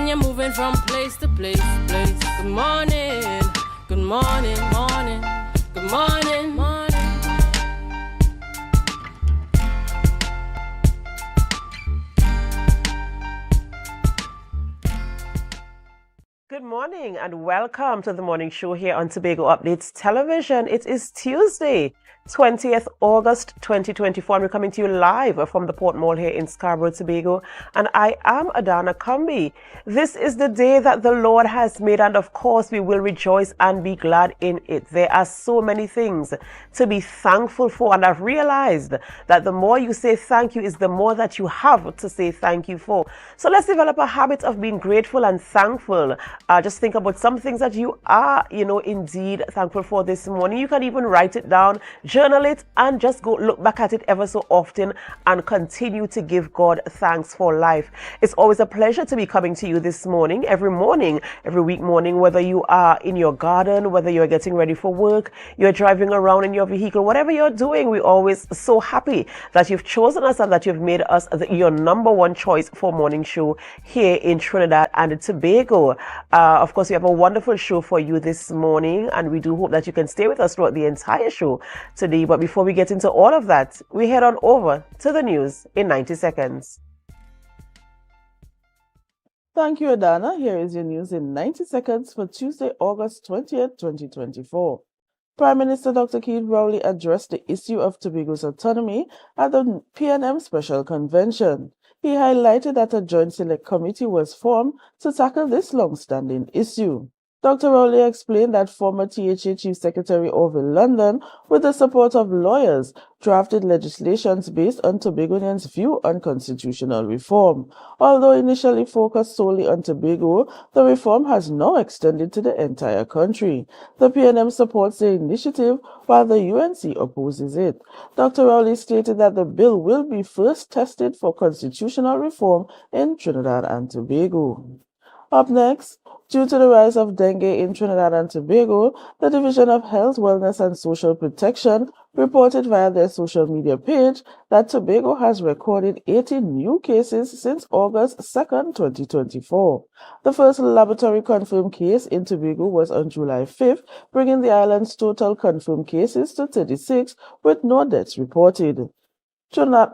you're moving from place to place, place. Good morning, good morning, morning, good morning, morning. Good morning and welcome to the morning show here on Tobago Updates Television. It is Tuesday, 20th August 2024, and we're coming to you live from the Port Mall here in Scarborough, Tobago, and I am Adana Kumbi. This is the day that the Lord has made, and of course we will rejoice and be glad in it. There are so many things to be thankful for, and I've realized that the more you say thank you is the more that you have to say thank you for. So let's develop a habit of being grateful and thankful. Just think about some things that you are, indeed thankful for this morning. You can even write it down, journal it, and just go look back at it ever so often and continue to give God thanks for life. It's always a pleasure to be coming to you this morning, every week morning, whether you are in your garden, whether you're getting ready for work, you're driving around in your vehicle, whatever you're doing, we're always so happy that you've chosen us and that you've made us your number one choice for morning show here in Trinidad and Tobago. Of course, we have a wonderful show for you this morning, and we do hope that you can stay with us throughout the entire show today. But before we get into all of that, we head on over to the news in 90 seconds. Thank you, Adana. Here is your news in 90 seconds for Tuesday, August 20th, 2024. Prime Minister Dr. Keith Rowley addressed the issue of Tobago's autonomy at the PNM Special Convention. He highlighted that a joint select committee was formed to tackle this long-standing issue. Dr. Rowley explained that former THA Chief Secretary Orville London, with the support of lawyers, drafted legislations based on Tobagonians' view on constitutional reform. Although initially focused solely on Tobago, the reform has now extended to the entire country. The PNM supports the initiative while the UNC opposes it. Dr. Rowley stated that the bill will be first tested for constitutional reform in Trinidad and Tobago. Up next, due to the rise of dengue in Trinidad and Tobago, the Division of Health, Wellness and Social Protection reported via their social media page that Tobago has recorded 18 new cases since August 2nd, 2024. The first laboratory-confirmed case in Tobago was on July 5th, bringing the island's total confirmed cases to 36, with no deaths reported.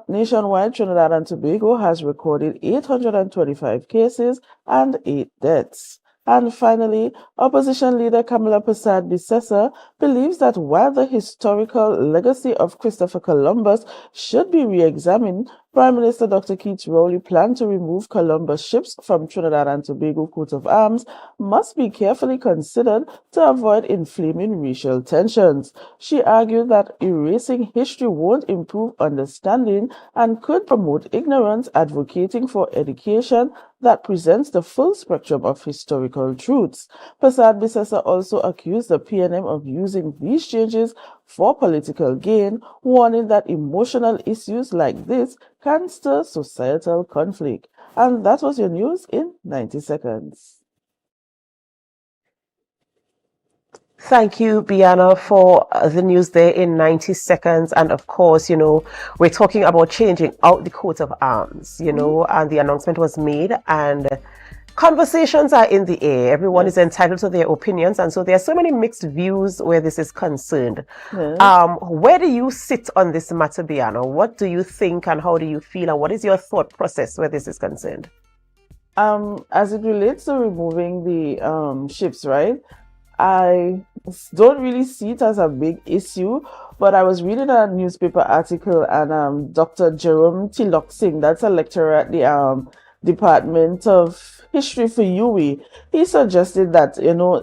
Nationwide, Trinidad and Tobago has recorded 825 cases and 8 deaths. And finally, opposition leader Kamala Persad-Bissessar believes that while the historical legacy of Christopher Columbus should be re-examined, Prime Minister Dr. Keith Rowley planned to remove Columbus ships from Trinidad and Tobago coat of arms must be carefully considered to avoid inflaming racial tensions. She argued that erasing history won't improve understanding and could promote ignorance, advocating for education that presents the full spectrum of historical truths. Persad-Bissessar also accused the PNM of using these changes for political gain, warning that emotional issues like this can stir societal conflict. And that was your news in 90 seconds. Thank you, Biana, for the news there in 90 seconds. And of course, we're talking about changing out the coat of arms, and the announcement was made, and conversations are in the air. Everyone is entitled to their opinions, and so there are so many mixed views where this is concerned. Where do you sit on this matter, Biana? What do you think and how do you feel, and what is your thought process where this is concerned? As it relates to removing the ships, right? I don't really see it as a big issue, but I was reading a newspaper article, and Dr. Jerome Tilok Singh, that's a lecturer at the Department of History for UWI, he suggested that,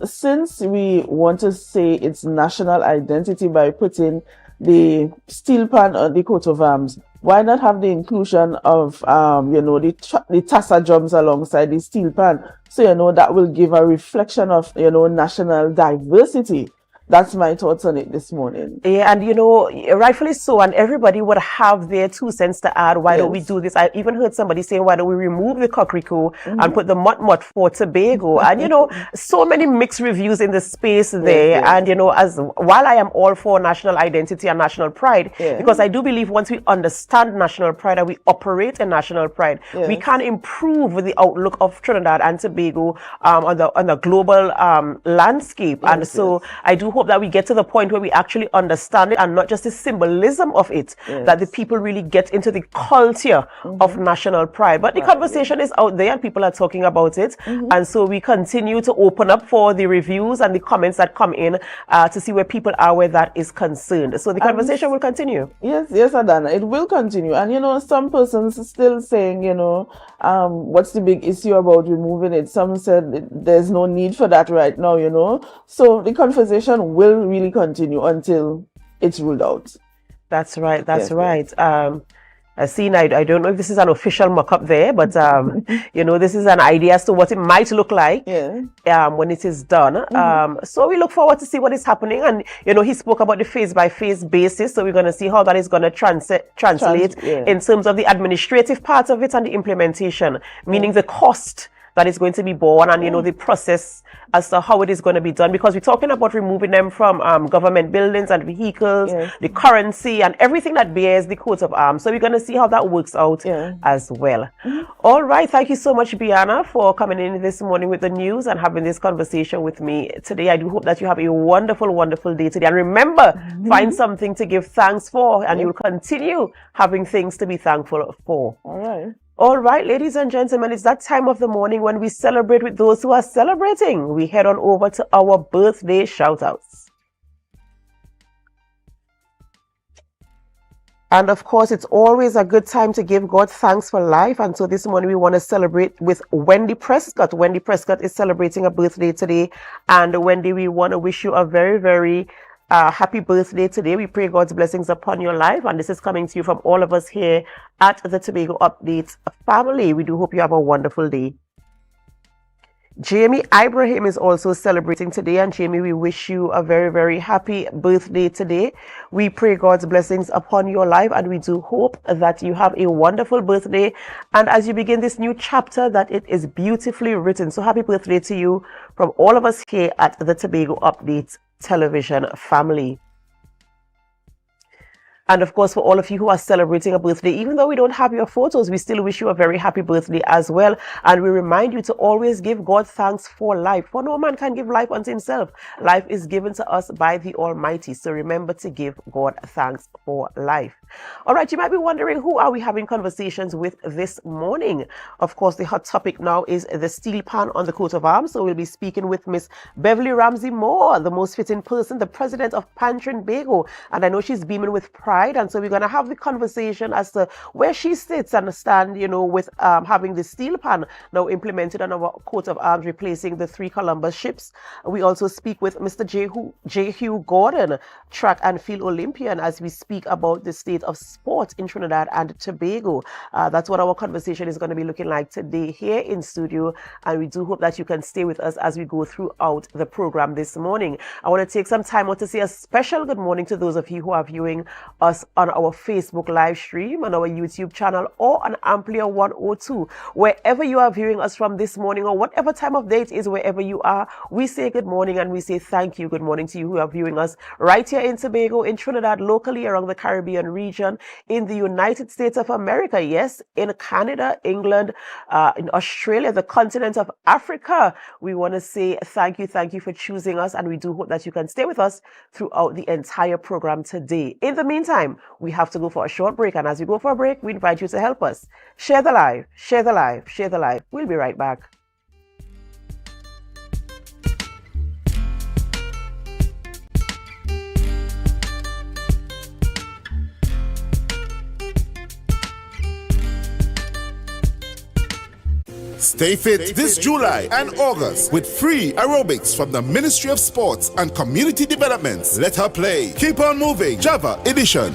since we want to say its national identity by putting the steel pan on the coat of arms, why not have the inclusion of, the tassa drums alongside the steel pan? So, that will give a reflection of, national diversity. that's my thoughts on it this morning. Yeah, and rightfully so, and everybody would have their 2 cents to add. Why don't we do this? I even heard somebody say, why don't we remove the cockrico and put the mut for Tobago? And so many mixed reviews in the space there. Yes. And as while I am all for national identity and national pride, because I do believe once we understand national pride and we operate in national pride, we can improve the outlook of Trinidad and Tobago on the global landscape. And so I do hope that we get to the point where we actually understand it, and not just the symbolism of it, that the people really get into the culture of national pride. But the conversation is out there and people are talking about it. And so we continue to open up for the reviews and the comments that come in to see where people are where that is concerned. So the conversation will continue. Yes, Adana, it will continue. And some persons still saying, what's the big issue about removing it? Some said there's no need for that right now, So the conversation will really continue until it's ruled out. That's right. That's right. I don't know if this is an official mock-up there, but this is an idea as to what it might look like when it is done. So we look forward to see what is happening. And he spoke about the phase-by-phase basis, so we're going to see how that is going to translate in terms of the administrative part of it and the implementation, meaning the cost that is going to be borne, and the process as to how it is going to be done, because we're talking about removing them from government buildings and vehicles, the currency and everything that bears the coat of arms. So we're going to see how that works out as well. All right, thank you so much, Biana, for coming in this morning with the news and having this conversation with me today. I do hope that you have a wonderful, wonderful day today, and remember, find something to give thanks for, and you'll continue having things to be thankful for. All right, ladies and gentlemen, it's that time of the morning when we celebrate with those who are celebrating. We head on over to our birthday shout-outs. And of course, it's always a good time to give God thanks for life. And so this morning we want to celebrate with Wendy Prescott. Wendy Prescott is celebrating a birthday today. And Wendy, we want to wish you a very, very happy birthday today. We pray God's blessings upon your life. And this is coming to you from all of us here at the Tobago Updates family. We do hope you have a wonderful day. Jamie Ibrahim is also celebrating today, and Jamie, we wish you a very, very happy birthday today. We pray God's blessings upon your life, and we do hope that you have a wonderful birthday, and as you begin this new chapter, that it is beautifully written. So happy birthday to you from all of us here at the Tobago Updates television family. And of course, for all of you who are celebrating a birthday, even though we don't have your photos, we still wish you a very happy birthday as well. And we remind you to always give God thanks for life. For no man can give life unto himself. Life is given to us by the Almighty. So remember to give God thanks for life. All right, you might be wondering, who are we having conversations with this morning? Of course, the hot topic now is the steel pan on the coat of arms. So we'll be speaking with Miss Beverly Ramsey Moore, the most fitting person, the president of Tobago. And I know she's beaming with pride. And so we're going to have the conversation as to where she sits and stand, with having the steel pan now implemented on our coat of arms, replacing the 3 Columbus ships. We also speak with Mr. J. Hugh Gordon, track and field Olympian, as we speak about the state of sport in Trinidad and Tobago. That's what our conversation is going to be looking like today here in studio. And we do hope that you can stay with us as we go throughout the program this morning. I want to take some time out to say a special good morning to those of you who are viewing us on our Facebook live stream, on our YouTube channel, or on Amplia 102. Wherever you are viewing us from this morning, or whatever time of day it is, wherever you are, we say good morning and we say thank you. Good morning to you who are viewing us right here in Tobago, in Trinidad, locally around the Caribbean region, in the United States of America, yes, in Canada, England, in Australia, the continent of Africa. We want to say thank you for choosing us, and we do hope that you can stay with us throughout the entire program today. In the meantime, we have to go for a short break, and as we go for a break, we invite you to help us share the live, share the live, share the live. We'll be right back. Stay fit this July and August with free aerobics from the Ministry of Sports and Community Development. Let her play. Keep on moving. Java Edition.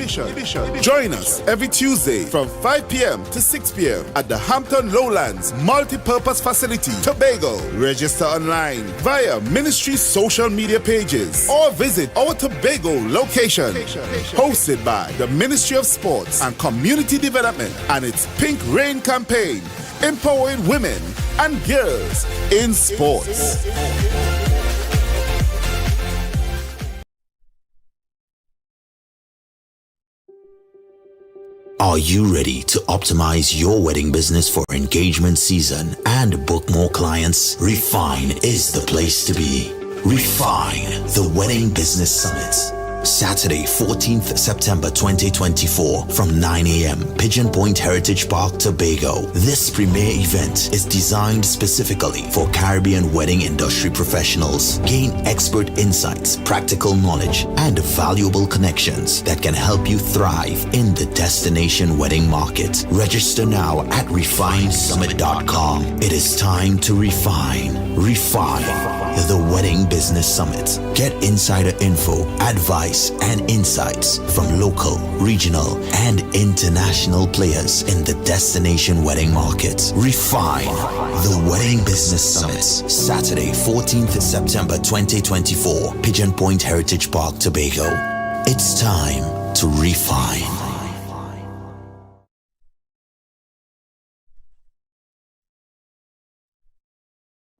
Join us every Tuesday from 5 p.m. to 6 p.m. at the Hampton Lowlands Multi-Purpose Facility, Tobago. Register online via Ministry's social media pages or visit our Tobago location. Hosted by the Ministry of Sports and Community Development and its Pink Rain campaign, empowering women and girls in sports. Are you ready to optimize your wedding business for engagement season and book more clients? Refine is the place to be. Refine, the Wedding Business Summit. Saturday, 14th September 2024 from 9 a.m. Pigeon Point Heritage Park, Tobago. This premier event is designed specifically for Caribbean wedding industry professionals. Gain expert insights, practical knowledge, and valuable connections that can help you thrive in the destination wedding market. Register now at refinesummit.com. It is time to refine. Refine, the Wedding Business Summit. Get insider info, advice, and insights from local, regional, and international players in the destination wedding market. Refine, the Wedding Business Summit. Saturday, 14th September 2024, Pigeon Point Heritage Park, Tobago. It's time to refine.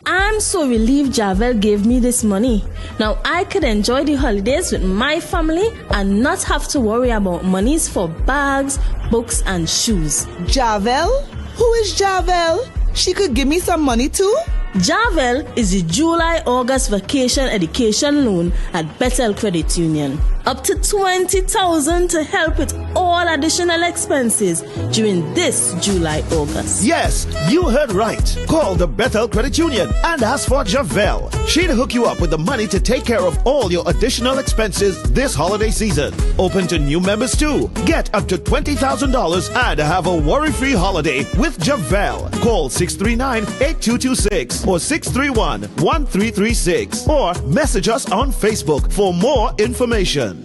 I'm so relieved Javel gave me this money. Now I could enjoy the holidays with my family and not have to worry about monies for bags, books, and shoes. Javel? Who is Javel? She could give me some money too? Javel is the July-August vacation education loan at Bethel Credit Union. Up to $20,000 to help with all additional expenses during this July-August. Yes, you heard right. Call the Bethel Credit Union and ask for Javel. She'll hook you up with the money to take care of all your additional expenses this holiday season. Open to new members too. Get up to $20,000 and have a worry-free holiday with Javel. Call 639-8226 or 631-1336 or message us on Facebook for more information.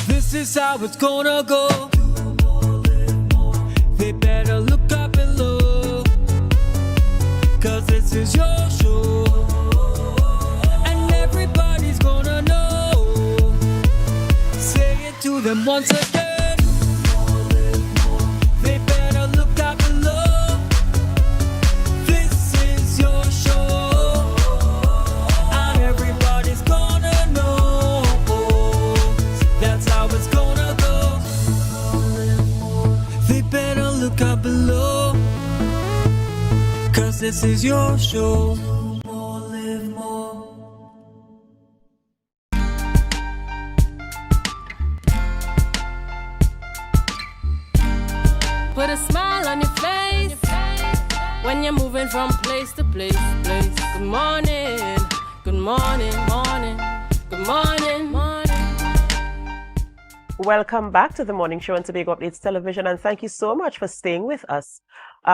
This is how it's gonna go. They better look up and look, 'cause this is your show, and everybody's gonna know. Say it to them once again. They better look up and look. This is your show, and everybody's gonna know. That's how it's gonna go. They better look up below, 'cause this is your show. Live more. Put a smile on your face when you're moving from place to place. Good morning, good morning, morning, good morning, morning. Welcome back to the morning show on Tobago Updates Television, and thank you so much for staying with us.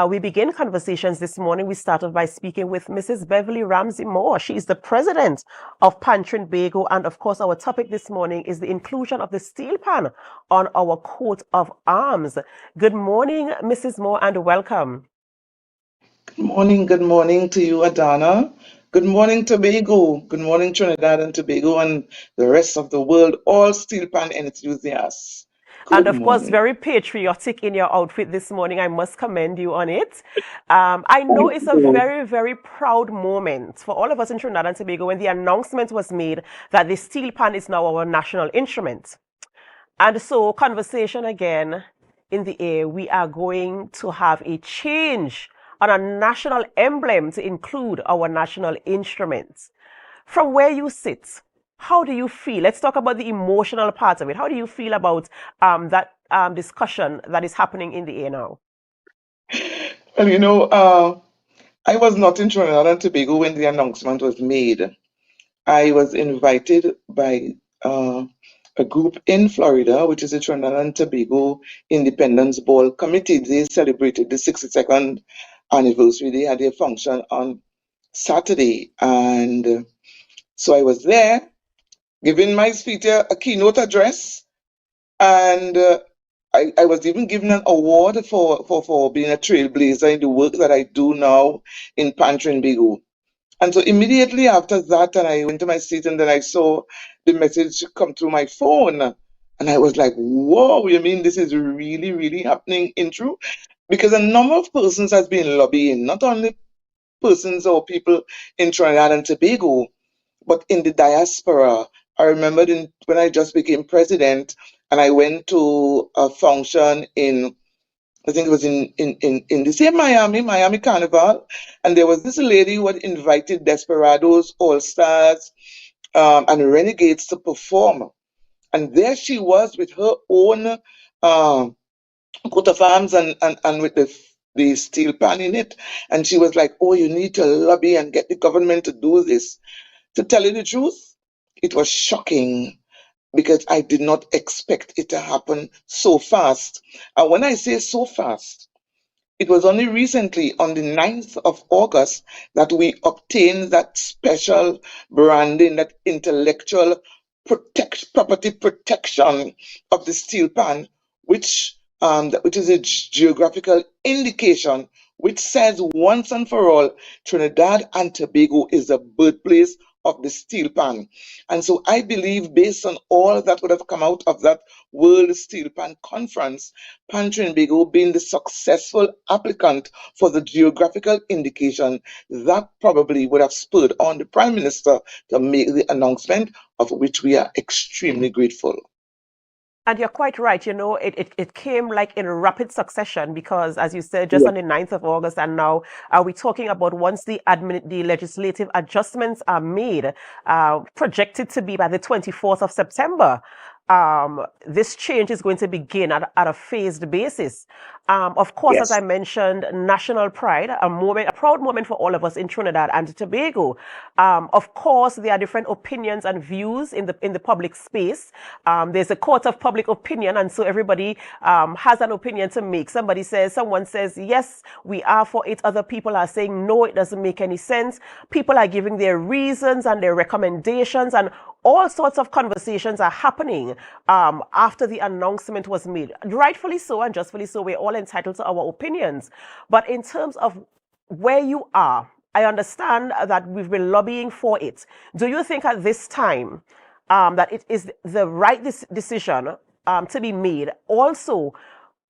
We begin conversations this morning. We started by speaking with Mrs. Beverly Ramsey Moore. She is the president of Pan Trinbago, and of course, our topic this morning is the inclusion of the steel pan on our coat of arms. Good morning, Mrs. Moore, and welcome. Good morning to you, Adana. Good morning, Tobago. Good morning, Trinidad and Tobago and the rest of the world, all steel pan enthusiasts. And of course, very patriotic in your outfit this morning. I must commend you on it. I know it's a very, very proud moment for all of us in Trinidad and Tobago when the announcement was made that the steel pan is now our national instrument. And so, conversation again in the air, we are going to have a change on a national emblem to include our national instruments. From where you sit, how do you feel? Let's talk about the emotional part of it. How do you feel about that discussion that is happening in the air now? Well, I was not in Trinidad and Tobago when the announcement was made. I was invited by a group in Florida, which is the Trinidad and Tobago Independence Ball Committee. They celebrated the 62nd anniversary. They had their function on Saturday. And so I was there giving my speaker a keynote address. And I was even given an award for being a trailblazer in the work that I do now in Trinbago. And so immediately after that, and I went to my seat, and then I saw the message come through my phone. And I was like, whoa, you mean this is really, really happening in true? Because a number of persons has been lobbying, not only persons or people in Trinidad and Tobago, but in the diaspora. I remember when I just became president, and I went to a function in, I think it was in the same Miami Carnival, and there was this lady who had invited desperados, all-stars, and renegades to perform. And there she was with her own coat of arms and with the steel pan in it. And she was like, oh, you need to lobby and get the government to do this. To tell you the truth, it was shocking because I did not expect it to happen so fast. And when I say so fast, it was only recently on the 9th of August that we obtained that special branding, that intellectual property protection of the steel pan, which is a geographical indication which says once and for all, Trinidad and Tobago is the birthplace of the steel pan. And so I believe, based on all that would have come out of that World Steel Pan Conference, Trinbago being the successful applicant for the geographical indication, that probably would have spurred on the Prime Minister to make the announcement, of which we are extremely grateful. And you're quite right. You know, it came like in rapid succession because, as you said, just on the 9th of August, and now we're talking about once the legislative adjustments are made, projected to be by the 24th of September. This change is going to begin at a phased basis. Of course, as I mentioned, national pride, a proud moment for all of us in Trinidad and Tobago. Of course, there are different opinions and views in the public space. There's a court of public opinion, and so everybody has an opinion to make. Someone says, yes, we are for it. Other people are saying, no, it doesn't make any sense. People are giving their reasons and their recommendations, and all sorts of conversations are happening after the announcement was made. Rightfully so and justfully so, we're all entitled to our opinions. But in terms of where you are, I understand that we've been lobbying for it. Do you think at this time that it is the right decision to be made? Also,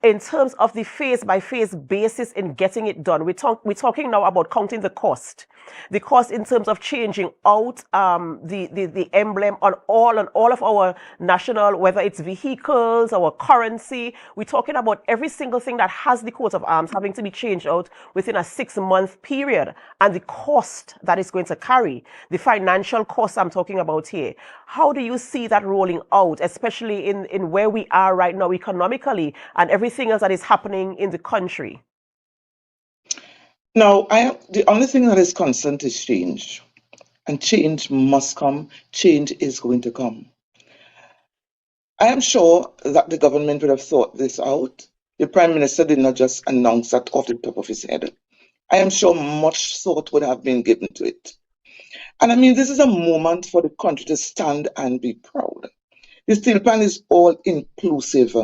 in terms of the phase-by-phase basis in getting it done, we're talking now about counting the cost. The cost in terms of changing out the emblem on all of our national, whether it's vehicles, our currency. We're talking about every single thing that has the coat of arms having to be changed out within a 6-month period, and the cost that is going to carry, the financial cost I'm talking about here. How do you see that rolling out, especially in where we are right now economically and everything else that is happening in the country? Now, the only thing that is constant is change. And change must come. Change is going to come. I am sure that the government would have thought this out. The Prime Minister did not just announce that off the top of his head. I am sure much thought would have been given to it. And I mean, this is a moment for the country to stand and be proud. The steel pan is all inclusive.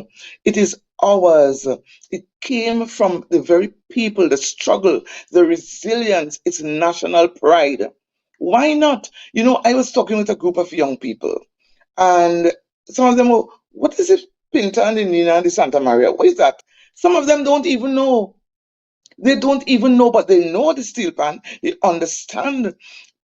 It is ours. It came from the very people, the struggle, the resilience, its national pride. Why not? You know, I was talking with a group of young people, and some of them were, what is it, Pinta and the Nina and the Santa Maria? What is that? Some of them don't even know. They don't even know, but they know the steel pan. They understand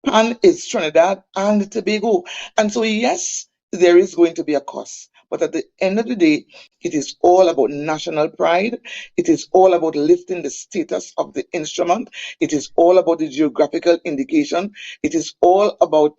pan is Trinidad and Tobago. And so, yes, there is going to be a cost. But at the end of the day, it is all about national pride. It is all about lifting the status of the instrument. It is all about the geographical indication. It is all about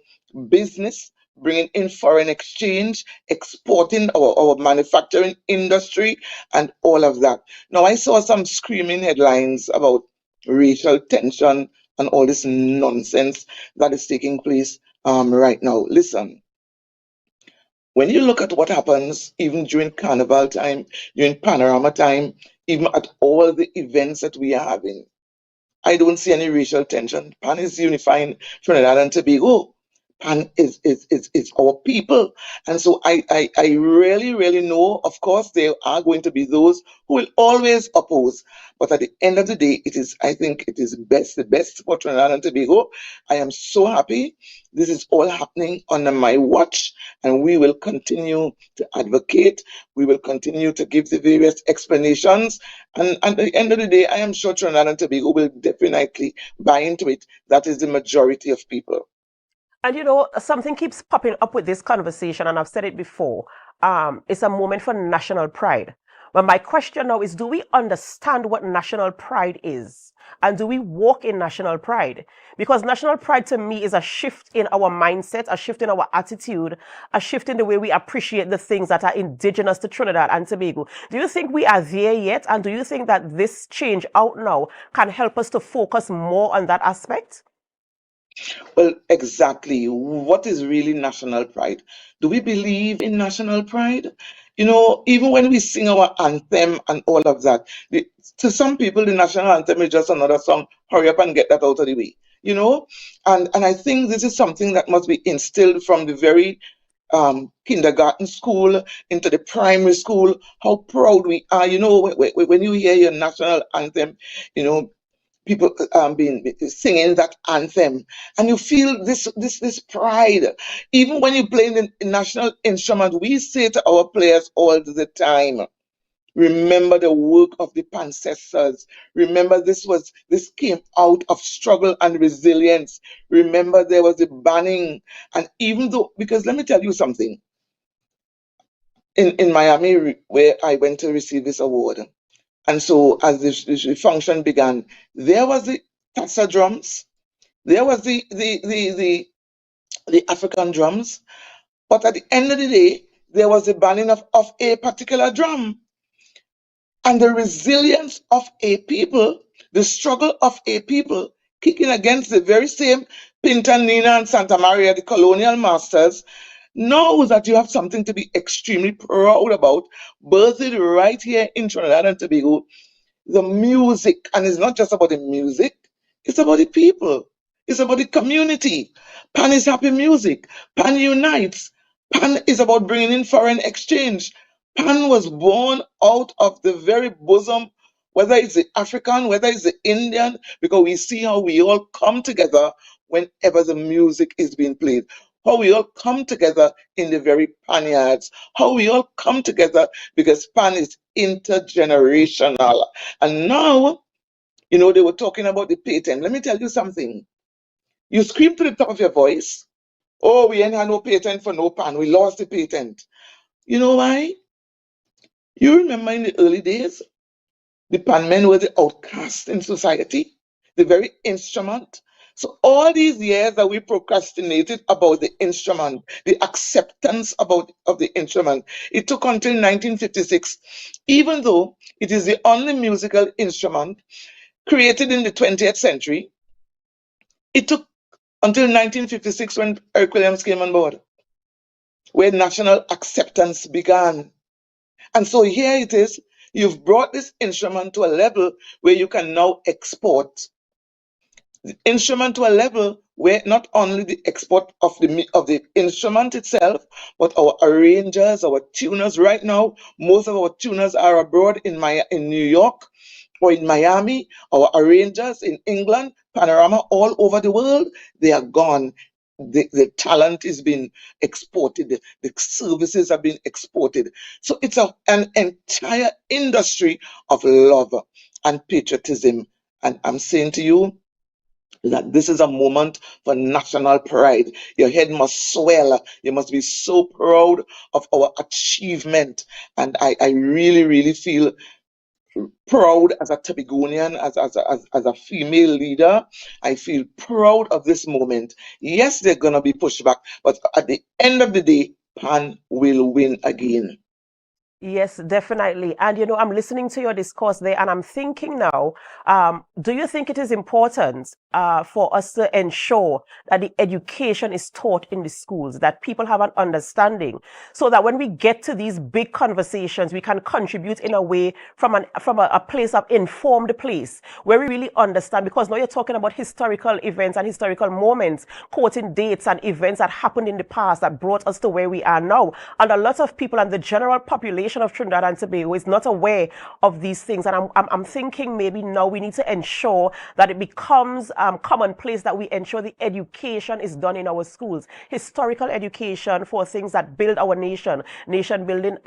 business, bringing in foreign exchange, exporting our manufacturing industry, and all of that. Now, I saw some screaming headlines about racial tension and all this nonsense that is taking place right now. Listen, when you look at what happens even during carnival time, during panorama time, even at all the events that we are having, I don't see any racial tension. Pan is unifying Trinidad and Tobago. Pan is our people. And so I really, really know, of course, there are going to be those who will always oppose. But at the end of the day, I think it is the best for Trinidad and Tobago. I am so happy. This is all happening under my watch, and we will continue to advocate. We will continue to give the various explanations. And at the end of the day, I am sure Trinidad and Tobago will definitely buy into it. That is the majority of people. And something keeps popping up with this conversation, and I've said it before. It's a moment for national pride. But my question now is, do we understand what national pride is? And do we walk in national pride? Because national pride to me is a shift in our mindset, a shift in our attitude, a shift in the way we appreciate the things that are indigenous to Trinidad and Tobago. Do you think we are there yet? And do you think that this change out now can help us to focus more on that aspect? Well, exactly. What is really national pride? Do we believe in national pride? Even when we sing our anthem and all of that, to some people, the national anthem is just another song. Hurry up and get that out of the way. And I think this is something that must be instilled from the very kindergarten school into the primary school. How proud we are. When you hear your national anthem, people being singing that anthem, and you feel this pride. Even when you play the national instrument, we say to our players all the time, remember the work of the ancestors. Remember this came out of struggle and resilience. Remember there was a banning. And even though, because let me tell you something, in Miami, where I went to receive this award, and so as the function began, there was the Tassa drums, there was the African drums, but at the end of the day, there was the banning of a particular drum. And the resilience of a people, the struggle of a people, kicking against the very same Pinta, Nina, and Santa Maria, the colonial masters, know that you have something to be extremely proud about, birthed right here in Trinidad and Tobago. The music, and it's not just about the music, it's about the people, it's about the community. Pan is happy music, Pan unites, Pan is about bringing in foreign exchange. Pan was born out of the very bosom, whether it's the African, whether it's the Indian, because we see how we all come together whenever the music is being played. How we all come together in the very Panyards, how we all come together because Pan is intergenerational. And now, they were talking about the patent. Let me tell you something. You scream to the top of your voice, oh, we ain't had no patent for no Pan. We lost the patent. You know why? You remember in the early days, the Pan men were the outcast in society, the very instrument. So all these years that we procrastinated about the instrument, the acceptance of the instrument, it took until 1956, even though it is the only musical instrument created in the 20th century, it took until 1956 when Eric Williams came on board, where national acceptance began. And so here it is, you've brought this instrument to a level where you can now export the instrument to a level where not only the export of the instrument itself, but our arrangers, our tuners right now, most of our tuners are abroad in New York or in Miami, our arrangers in England, Panorama, all over the world, they are gone. The talent is being exported, the services have been exported. So it's an entire industry of love and patriotism. And I'm saying to you, that this is a moment for national pride. Your head must swell. You must be so proud of our achievement. And I really, really feel proud as a Tobagonian, as a female leader. I feel proud of this moment. Yes, they're going to be pushed back, but at the end of the day, Pan will win again. Yes, definitely. And I'm listening to your discourse there, and I'm thinking now, do you think it is important for us to ensure that the education is taught in the schools, that people have an understanding, so that when we get to these big conversations, we can contribute in a way from a place of informed place where we really understand? Because now you're talking about historical events and historical moments, quoting dates and events that happened in the past that brought us to where we are now. And a lot of people and the general population of Trinidad and Tobago is not aware of these things. And I'm thinking maybe now we need to ensure that it becomes commonplace that we ensure the education is done in our schools. Historical education for things that build our nation building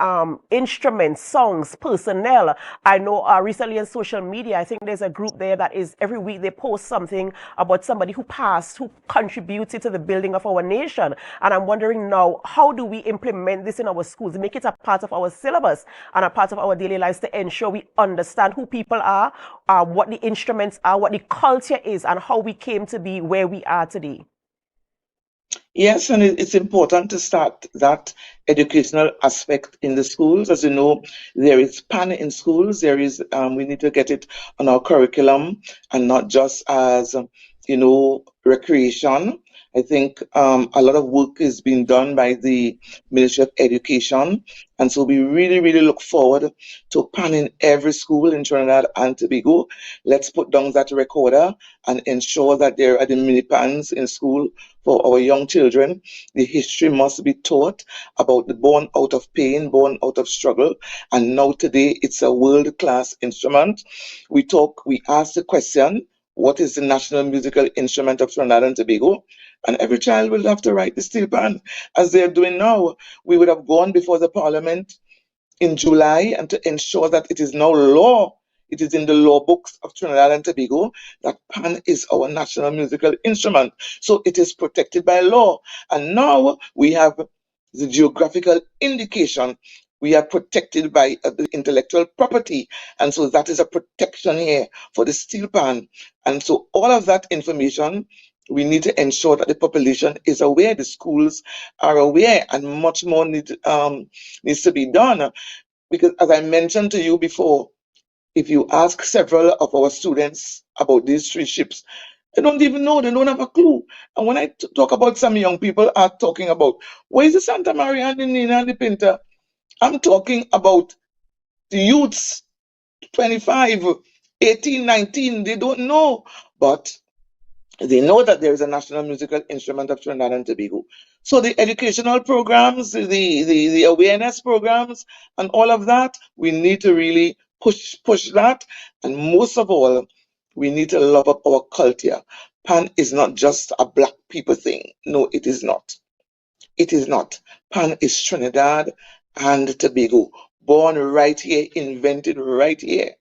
instruments, songs, personnel. I know recently on social media, I think there's a group there that is every week they post something about somebody who passed, who contributed to the building of our nation. And I'm wondering now, how do we implement this in our schools, make it a part of our syllabus and a part of our daily lives to ensure we understand who people are, what the instruments are, what the culture is, and how we came to be where we are today? Yes, and it's important to start that educational aspect in the schools. As you know, there is PAN in schools. There is, we need to get it on our curriculum and not just as, recreation. I think a lot of work is being done by the Ministry of Education. And so we really, really look forward to PAN in every school in Trinidad and Tobago. Let's put down that recorder and ensure that there are the mini PANs in school for our young children. The history must be taught about the born out of pain, born out of struggle. And now today it's a world-class instrument. We ask the question, what is the national musical instrument of Trinidad and Tobago? And every child will have to write the steel pan, as they're doing now. We would have gone before the Parliament in July and to ensure that it is now law. It is in the law books of Trinidad and Tobago that pan is our national musical instrument. So it is protected by law. And now we have the geographical indication. We are protected by the intellectual property. And so that is a protection here for the steel pan. And so all of that information, we need to ensure that the population is aware, the schools are aware, and much more needs to be done. Because as I mentioned to you before, if you ask several of our students about these three ships, they don't even know, they don't have a clue. And when I talk about some young people are talking about, where is the Santa Maria and the Nina and the Pinta? I'm talking about the youths, 25, 18, 19, they don't know. But they know that there is a national musical instrument of Trinidad and Tobago. So the educational programs, the awareness programs, and all of that, we need to really push that. And most of all, we need to love up our culture. Pan is not just a black people thing. No, it is not. It is not. Pan is Trinidad and Tobago, born right here, invented right here.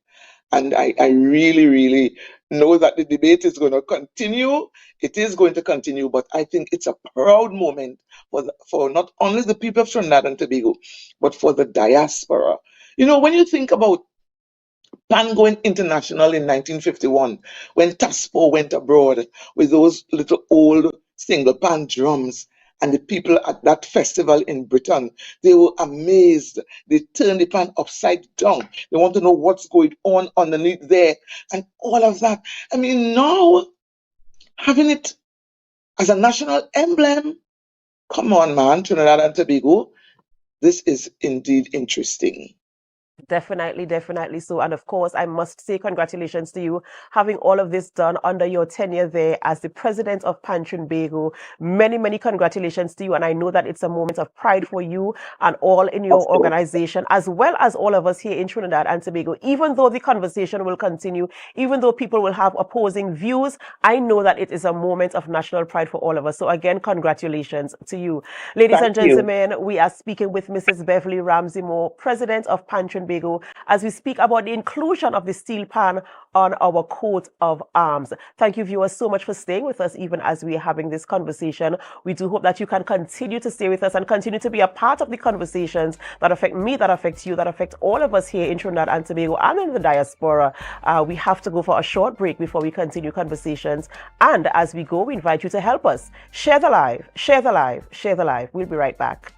And I really, really know that the debate is going to continue. It is going to continue, but I think it's a proud moment for not only the people of Trinidad and Tobago, but for the diaspora. When you think about PAN going international in 1951, when Taspo went abroad with those little old single pan drums, and the people at that festival in Britain, they were amazed. They turned the pan upside down. They want to know what's going on underneath there and all of that. I mean, now having it as a national emblem, come on, man, Trinidad and Tobago, this is indeed interesting. Definitely so. And of course, I must say congratulations to you having all of this done under your tenure there as the president of PAN Tobago. Many congratulations to you. And I know that it's a moment of pride for you and all in your organization, as well as all of us here in Trinidad and Tobago. Even though the conversation will continue, even though people will have opposing views, I know that it is a moment of national pride for all of us. So again, congratulations to you. Ladies and gentlemen, we are speaking with Mrs. Beverly Ramsey Moore, president of PAN Tobago, as we speak about the inclusion of the steel pan on our coat of arms. Thank you, viewers, so much for staying with us even as we are having this conversation. We do hope that you can continue to stay with us and continue to be a part of the conversations that affect me, that affect you, that affect all of us here in Trinidad and Tobago and in the diaspora. We have to go for a short break before we continue conversations. And as we go, we invite you to help us. Share the live, share the live, share the live. We'll be right back.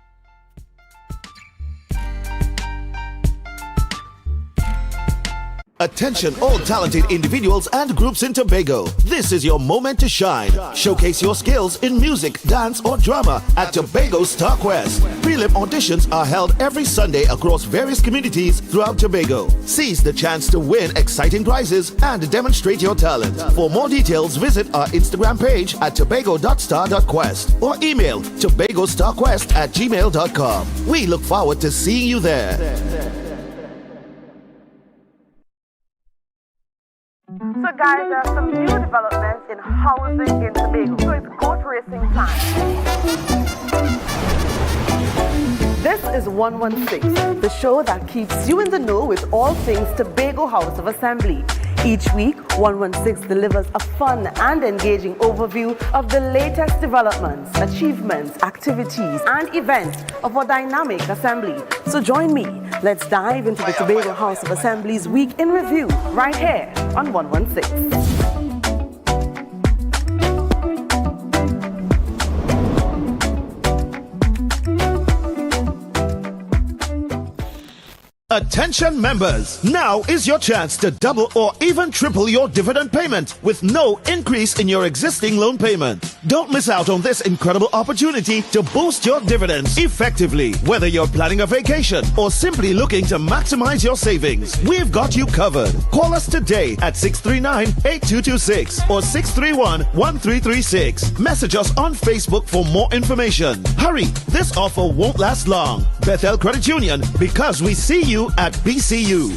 Attention all talented individuals and groups in Tobago. This is your moment to shine. Showcase your skills in music, dance or drama at Tobago Star Quest. Prelim auditions are held every Sunday across various communities throughout Tobago. Seize the chance to win exciting prizes and demonstrate your talent. For more details, visit our Instagram page at tobago.star.quest or email tobagostarquest@gmail.com. We look forward to seeing you there. So guys, there are some new developments in housing in Tobago. So it's goat racing time. This is 116, the show that keeps you in the know with all things Tobago House of Assembly. Each week, 116 delivers a fun and engaging overview of the latest developments, achievements, activities, and events of our dynamic assembly. So join me. Let's dive into the Tobago House of Assembly's Week in Review right here on 116. Attention members, now is your chance to double or even triple your dividend payment with no increase in your existing loan payment. Don't miss out on this incredible opportunity to boost your dividends effectively. Whether you're planning a vacation or simply looking to maximize your savings, we've got you covered. Call us today at 639-8226 or 631-1336. Message us on Facebook for more information. Hurry, this offer won't last long. Bethel Credit Union, because we see you at BCU.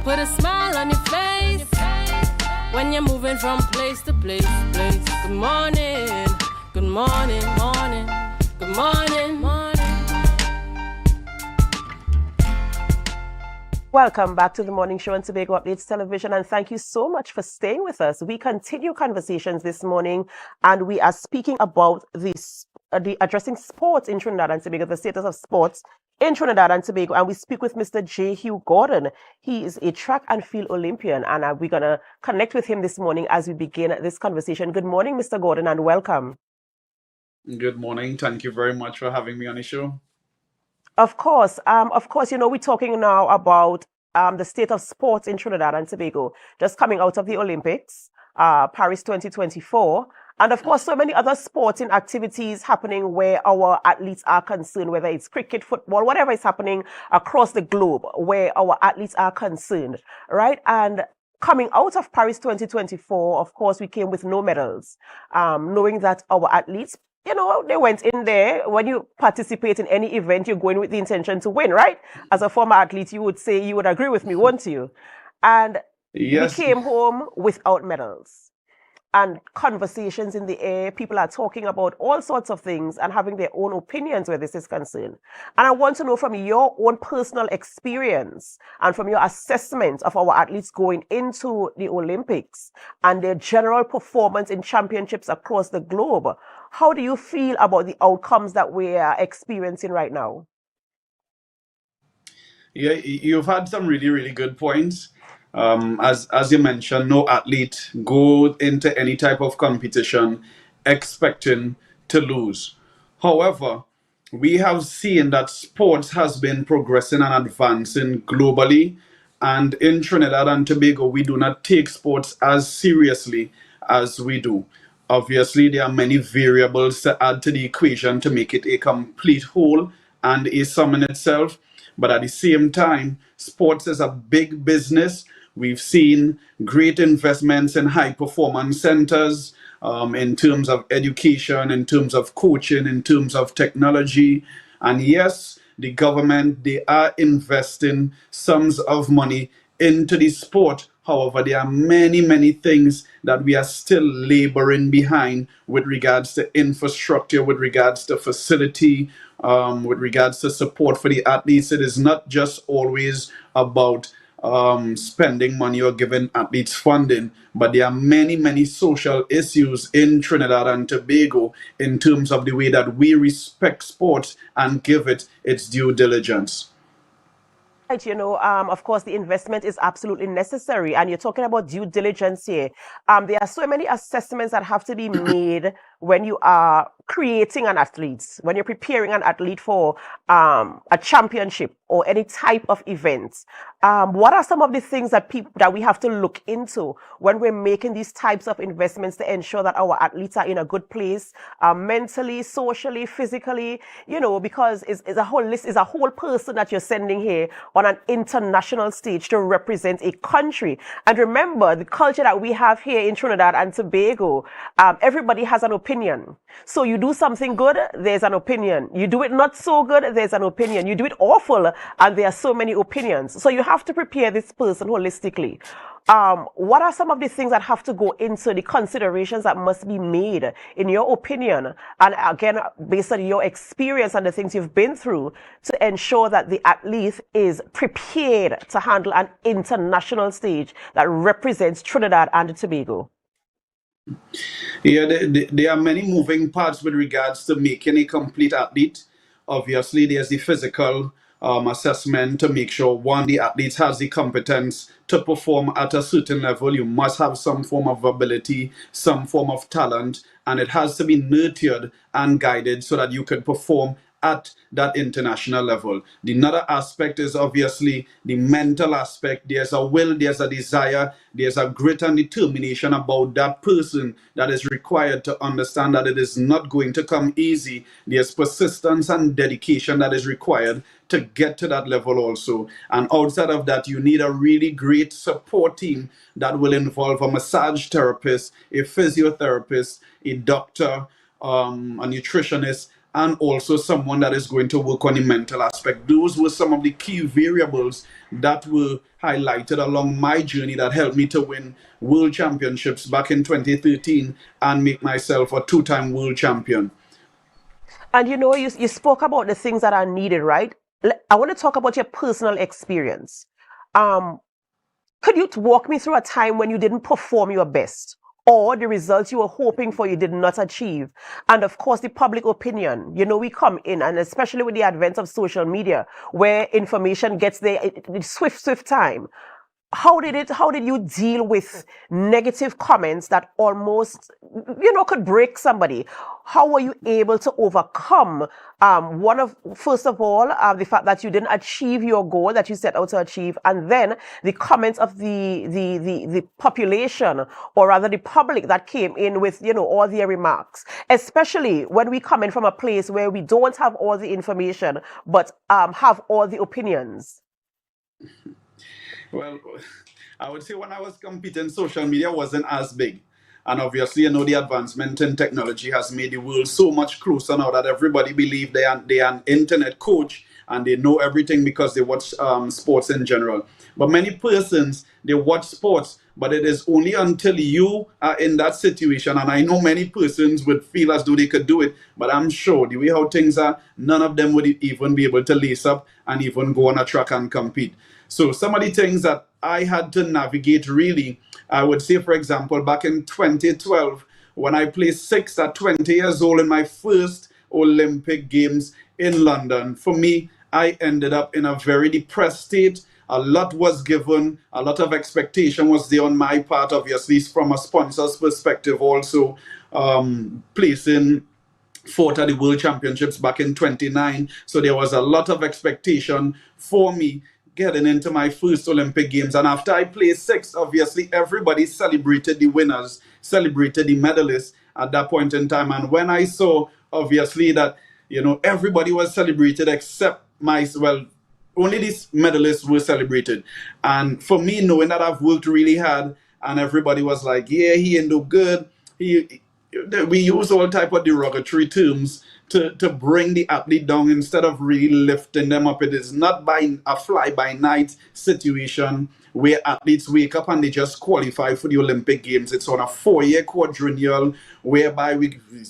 Put a smile on your face when you're moving from place to place. Good morning, good morning, morning, good morning, morning. Welcome back to the morning show on Tobago Updates Television, and thank you so much for staying with us. We continue conversations this morning, and we are speaking about the addressing sports in Trinidad and Tobago, the status of sports in Trinidad and Tobago, and we speak with Mr. J. Hugh Gordon. He is a track and field Olympian, and we're going to connect with him this morning as we begin this conversation. Good morning, Mr. Gordon, and welcome. Good morning. Thank you very much for having me on the show. Of course, we're talking now about the state of sports in Trinidad and Tobago, just coming out of the Olympics, Paris 2024. And of course, so many other sporting activities happening where our athletes are concerned, whether it's cricket, football, whatever is happening across the globe where our athletes are concerned, right? And coming out of Paris 2024, of course, we came with no medals, knowing that our athletes, they went in there. When you participate in any event, you're going with the intention to win, right? As a former athlete, you would agree with me, won't you? And yes, we came home without medals. And conversations in the air, people are talking about all sorts of things and having their own opinions where this is concerned. And I want to know from your own personal experience and from your assessment of our athletes going into the Olympics and their general performance in championships across the globe, how do you feel about the outcomes that we are experiencing right now? Yeah, you've had some really, really good points. As you mentioned, no athlete go into any type of competition expecting to lose. However, we have seen that sports has been progressing and advancing globally, and in Trinidad and Tobago, we do not take sports as seriously as we do. Obviously, there are many variables to add to the equation to make it a complete whole and a sum in itself. But at the same time, sports is a big business. We've seen great investments in high performance centers in terms of education, in terms of coaching, in terms of technology. And yes, the government, they are investing sums of money into the sport. However, there are many, many things that we are still laboring behind with regards to infrastructure, with regards to facility, with regards to support for the athletes. It is not just always about spending money or giving athletes funding, but there are many, many social issues in Trinidad and Tobago in terms of the way that we respect sports and give it its due diligence. Right, of course, the investment is absolutely necessary, and you're talking about due diligence here. There are so many assessments that have to be made when you are creating an athlete, when you're preparing an athlete for a championship or any type of event. What are some of the things that we have to look into when we're making these types of investments to ensure that our athletes are in a good place, mentally, socially, physically? Because it's a whole list, is a whole person that you're sending here on an international stage to represent a country. And remember, the culture that we have here in Trinidad and Tobago, everybody has an opinion. So you do something good, there's an opinion. You do it not so good, there's an opinion. You do it awful, and there are so many opinions. So you have to prepare this person holistically. What are some of the things that have to go into the considerations that must be made, in your opinion, and again, based on your experience and the things you've been through, to ensure that the athlete is prepared to handle an international stage that represents Trinidad and Tobago? Yeah, there are many moving parts with regards to making a complete athlete. Obviously, there's the physical assessment to make sure, one, the athlete has the competence to perform at a certain level. You must have some form of ability, some form of talent, and it has to be nurtured and guided so that you can perform at that international level. The another aspect is obviously the mental aspect. There's a will, there's a desire, there's a grit and determination about that person that is required to understand that it is not going to come easy. There's persistence and dedication that is required to get to that level also. And outside of that, you need a really great support team that will involve a massage therapist, a physiotherapist, a doctor, a nutritionist, and also someone that is going to work on the mental aspect. Those were some of the key variables that were highlighted along my journey that helped me to win world championships back in 2013 and make myself a two-time world champion. And you spoke about the things that are needed, right? I want to talk about your personal experience. Could you walk me through a time when you didn't perform your best, or the results you were hoping for you did not achieve? And of course, the public opinion. We come in, and especially with the advent of social media, where information gets there in swift time. How did you deal with negative comments that almost, could break somebody? How were you able to overcome, first of all, the fact that you didn't achieve your goal that you set out to achieve, and then the comments of the population, or rather the public, that came in with, all their remarks, especially when we come in from a place where we don't have all the information, but have all the opinions? Well, I would say when I was competing, social media wasn't as big. And obviously, the advancement in technology has made the world so much closer now that everybody believes they are an internet coach and they know everything because they watch sports in general. But many persons, they watch sports, but it is only until you are in that situation. And I know many persons would feel as though they could do it, but I'm sure the way how things are, none of them would even be able to lace up and even go on a track and compete. So some of the things that I had to navigate, really, I would say, for example, back in 2012, when I placed 6th at 20 years old in my first Olympic Games in London, for me, I ended up in a very depressed state. A lot was given, a lot of expectation was there on my part, obviously, from a sponsor's perspective, also placing fourth at the World Championships back in 29. So there was a lot of expectation for me getting into my first Olympic Games. And after I placed 6th, obviously everybody celebrated the winners, celebrated the medalists at that point in time. And when I saw, obviously, that, everybody was celebrated except only these medalists were celebrated. And for me, knowing that I've worked really hard and everybody was like, yeah, he ain't do good, we use all type of derogatory terms to bring the athlete down instead of really lifting them up. It is not by a fly-by-night situation where athletes wake up and they just qualify for the Olympic Games. It's on a 4-year quadrennial whereby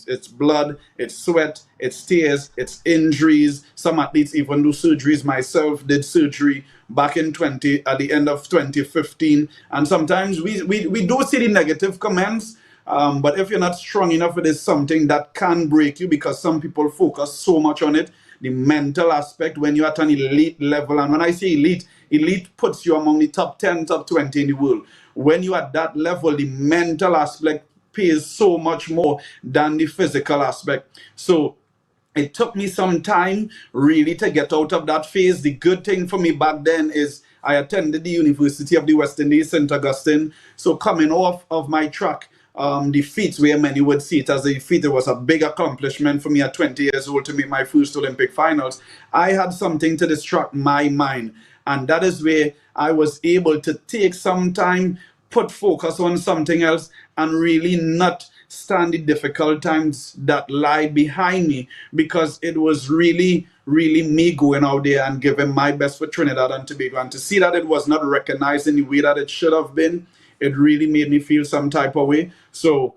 it's blood, it's sweat, it's tears, it's injuries. Some athletes even do surgeries. Myself did surgery back at the end of 2015. And sometimes we do see the negative comments. But if you're not strong enough, it is something that can break you, because some people focus so much on it. The mental aspect when you're at an elite level. And when I say elite puts you among the top 10, top 20 in the world. When you're at that level, the mental aspect pays so much more than the physical aspect. So it took me some time really to get out of that phase. The good thing for me back then is I attended the University of the West Indies, St. Augustine. So coming off of my track, the feats where many would see it as a feat, it was a big accomplishment for me at 20 years old to make my first Olympic finals. I had something to distract my mind. And that is where I was able to take some time, put focus on something else, and really not stand the difficult times that lie behind me, because it was really me going out there and giving my best for Trinidad and Tobago. And to see that it was not recognized in the way that it should have been, it really made me feel some type of way. So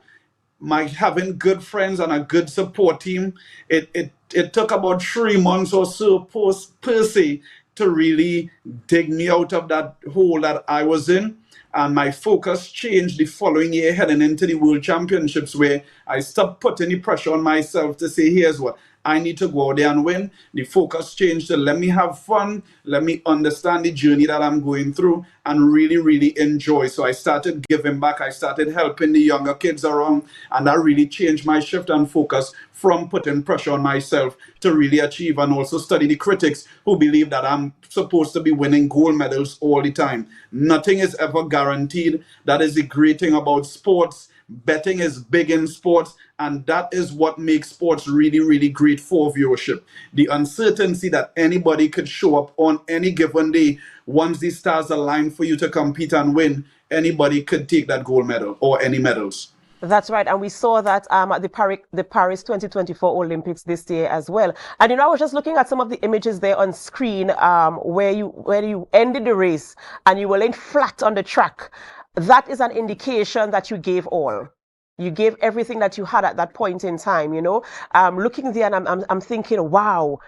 having good friends and a good support team, it took about 3 months or so post Percy to really dig me out of that hole that I was in. And my focus changed the following year heading into the World Championships, where I stopped putting the pressure on myself to say, here's what I need to go out there and win. The focus changed to let me have fun, let me understand the journey that I'm going through, and really enjoy. So I started giving back, I started helping the younger kids around, and that really changed my shift and focus from putting pressure on myself to really achieve, and also study the critics who believe that I'm supposed to be winning gold medals all the time. Nothing is ever guaranteed. That is the great thing about sports. Betting is big in sports, and that is what makes sports really great for viewership. The uncertainty that anybody could show up on any given day, once the stars align for you to compete and win, anybody could take that gold medal or any medals. That's right, and we saw that at the Paris 2024 Olympics this year as well. And I was just looking at some of the images there on screen, where you ended the race and you were laying flat on the track. That is an indication that you gave all. You gave everything that you had at that point in time. Looking there, and I'm thinking, wow.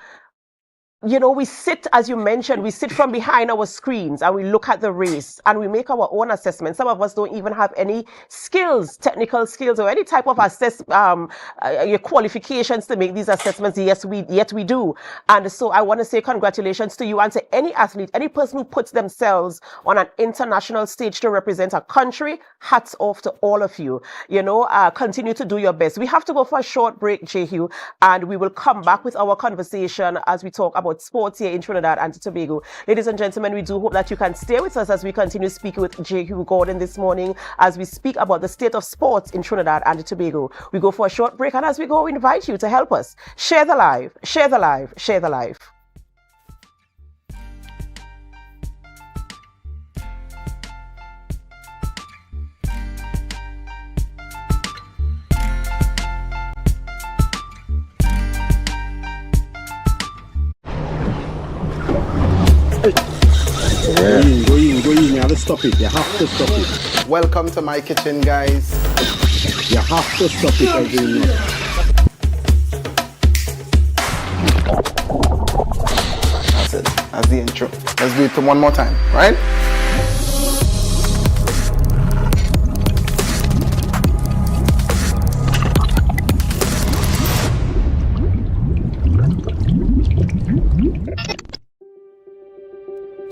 We sit, as you mentioned, we sit from behind our screens and we look at the race and we make our own assessment. Some of us don't even have any skills, technical skills, or any type of your qualifications to make these assessments. Yet we do. And so I want to say congratulations to you and to any athlete, any person who puts themselves on an international stage to represent a country. Hats off to all of you. Continue to do your best. We have to go for a short break, Jehu, and we will come back with our conversation as we talk about sports here in Trinidad and Tobago. Ladies and gentlemen, we do hope that you can stay with us as we continue speaking with Jehu Gordon this morning as we speak about the state of sports in Trinidad and Tobago. We go for a short break, and as we go, we invite you to help us share the live, share the live, share the live. Go in. You have to stop it. You have to stop it. Welcome to my kitchen, guys. You have to stop it, everyone. That's it. That's the intro. Let's do it one more time, right?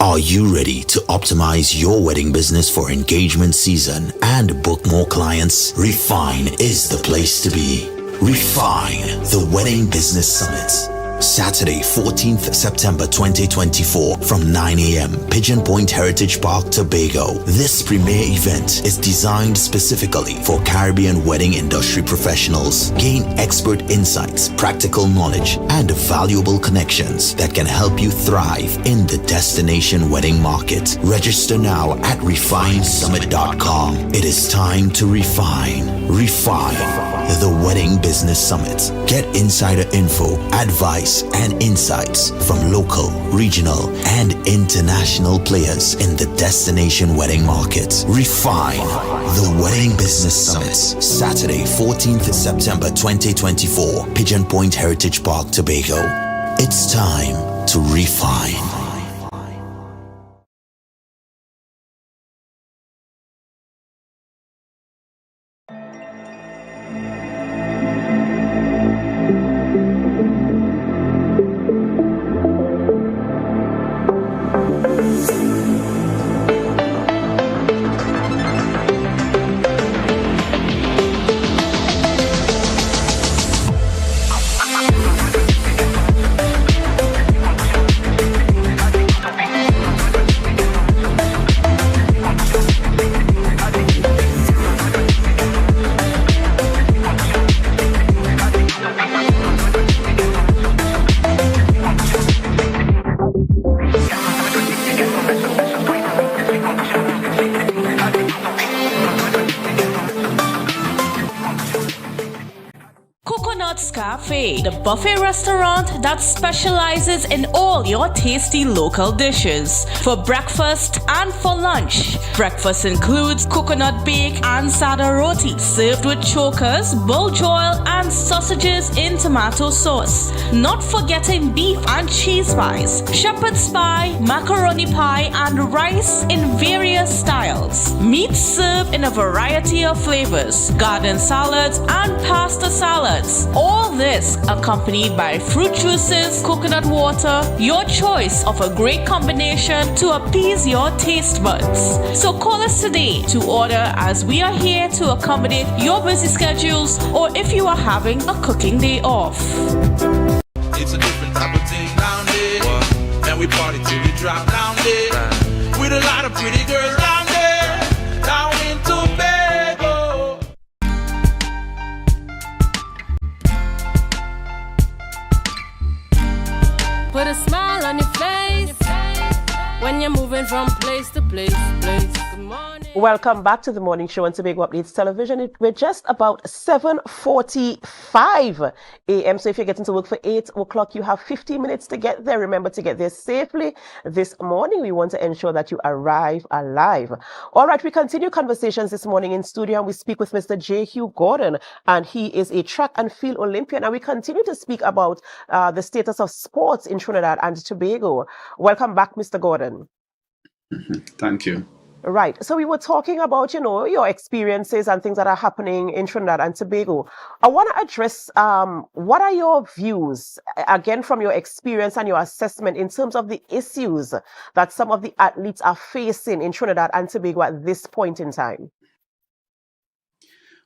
Are you ready to optimize your wedding business for engagement season and book more clients? Refine is the place to be. Refine, the Wedding Business Summit. Saturday, 14th September 2024 from 9 a.m. Pigeon Point Heritage Park, Tobago. This premier event is designed specifically for Caribbean wedding industry professionals. Gain expert insights, practical knowledge, and valuable connections that can help you thrive in the destination wedding market. Register now at refinesummit.com. It is time to refine. Refine. the Wedding Business Summit. Get insider info, advice, and insights from local, regional, and international players in the destination wedding market. Refine the Wedding Business Summit. Saturday, 14th September 2024, Pigeon Point Heritage Park, Tobago. It's time to refine. The buffet restaurant that specializes in all your tasty local dishes. For breakfast and for lunch. Breakfast includes coconut bake and sada roti, served with chokers, bull joil, and sausages in tomato sauce. Not forgetting beef and cheese pies, shepherd's pie, macaroni pie, and rice in various styles. Meat served in a variety of flavors, garden salads, and pasta salads. All this accompanied by fruit juices, coconut water, your choice of a great combination to appease your taste buds. So call us today to order, as we are here to accommodate your busy schedules or if you are having a cooking day off. It's a different type of thing down there, and we party till we drop down there, with a lot of pretty girls down there, down in Tobago. Put a smile on your face when you're moving from place to place. Good morning. Welcome back to the morning show on Tobago Updates Television. We're just about 7:45 a.m. So if you're getting to work for 8 o'clock, you have 50 minutes to get there. Remember to get there safely this morning. We want to ensure that you arrive alive. All right, we continue conversations this morning in studio, and we speak with Mr. J. Hugh Gordon, and he is a track and field Olympian. And we continue to speak about the status of sports in Trinidad and Tobago. Welcome back, Mr. Gordon. Thank you. Right. So we were talking about, your experiences and things that are happening in Trinidad and Tobago. I want to address what are your views, again, from your experience and your assessment in terms of the issues that some of the athletes are facing in Trinidad and Tobago at this point in time?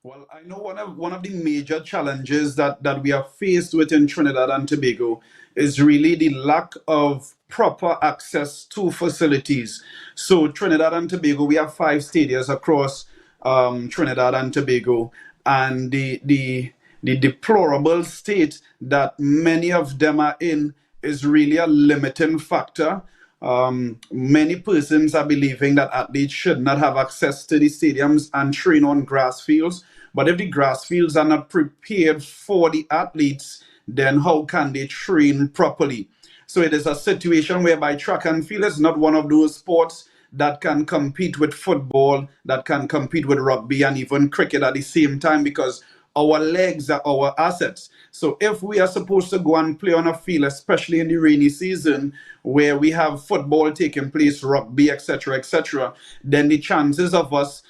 Well, I know one of the major challenges that we are faced with in Trinidad and Tobago is really the lack of proper access to facilities. So Trinidad and Tobago, we have 5 stadiums across Trinidad and Tobago, and the deplorable state that many of them are in is really a limiting factor. Many persons are believing that athletes should not have access to the stadiums and train on grass fields. But if the grass fields are not prepared for the athletes, then how can they train properly? So it is a situation whereby track and field is not one of those sports that can compete with football, that can compete with rugby and even cricket at the same time, because our legs are our assets. So if we are supposed to go and play on a field, especially in the rainy season, where we have football taking place, rugby, etc., then the chances of us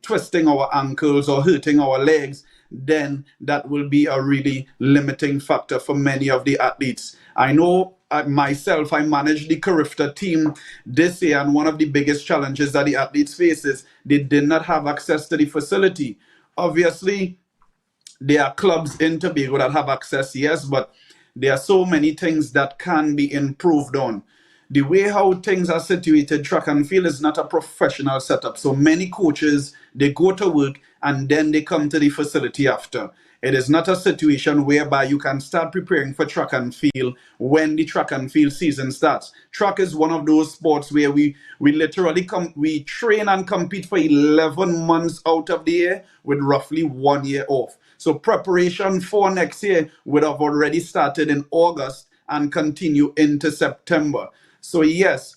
twisting our ankles or hurting our legs, then that will be a really limiting factor for many of the athletes. I know myself, I managed the Carifta team this year, and one of the biggest challenges that the athletes face is they did not have access to the facility. Obviously, there are clubs in Tobago that have access, yes, but there are so many things that can be improved on. The way how things are situated, track and field is not a professional setup. So many coaches, they go to work and then they come to the facility after. It is not a situation whereby you can start preparing for track and field when the track and field season starts. Track is one of those sports where we literally we train and compete for 11 months out of the year with roughly 1 year off. So preparation for next year would have already started in August and continue into September. So yes,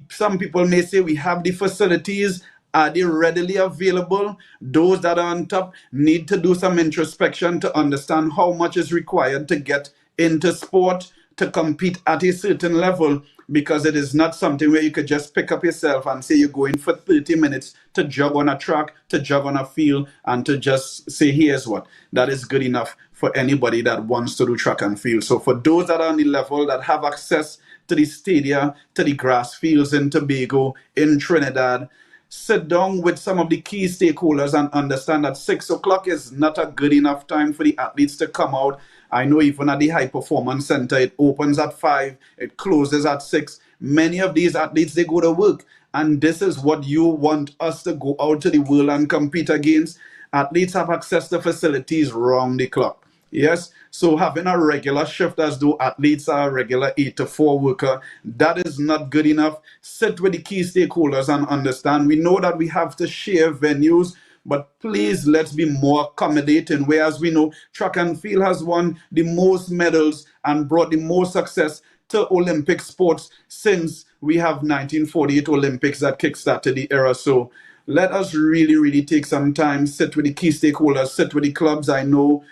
some people may say we have the facilities. Are they readily available? Those that are on top need to do some introspection to understand how much is required to get into sport, to compete at a certain level, because it is not something where you could just pick up yourself and say you're going for 30 minutes to jog on a track, to jog on a field, and to just say, here's what. That is good enough for anybody that wants to do track and field. So for those that are on the level that have access to the stadia, to the grass fields in Tobago, in Trinidad, sit down with some of the key stakeholders and understand that 6 o'clock is not a good enough time for the athletes to come out. I know even at the High Performance Center, it opens at 5, it closes at 6. Many of these athletes, they go to work. And this is what you want us to go out to the world and compete against. Athletes have access to facilities round the clock. Yes, so having a regular shift as though athletes are a regular 8 to 4 worker, that is not good enough. Sit with the key stakeholders and understand. We know that we have to share venues, but please let's be more accommodating. Whereas we know track and field has won the most medals and brought the most success to Olympic sports since we have 1948 Olympics that kickstarted the era. So let us really, really take some time, sit with the key stakeholders, sit with the clubs. I know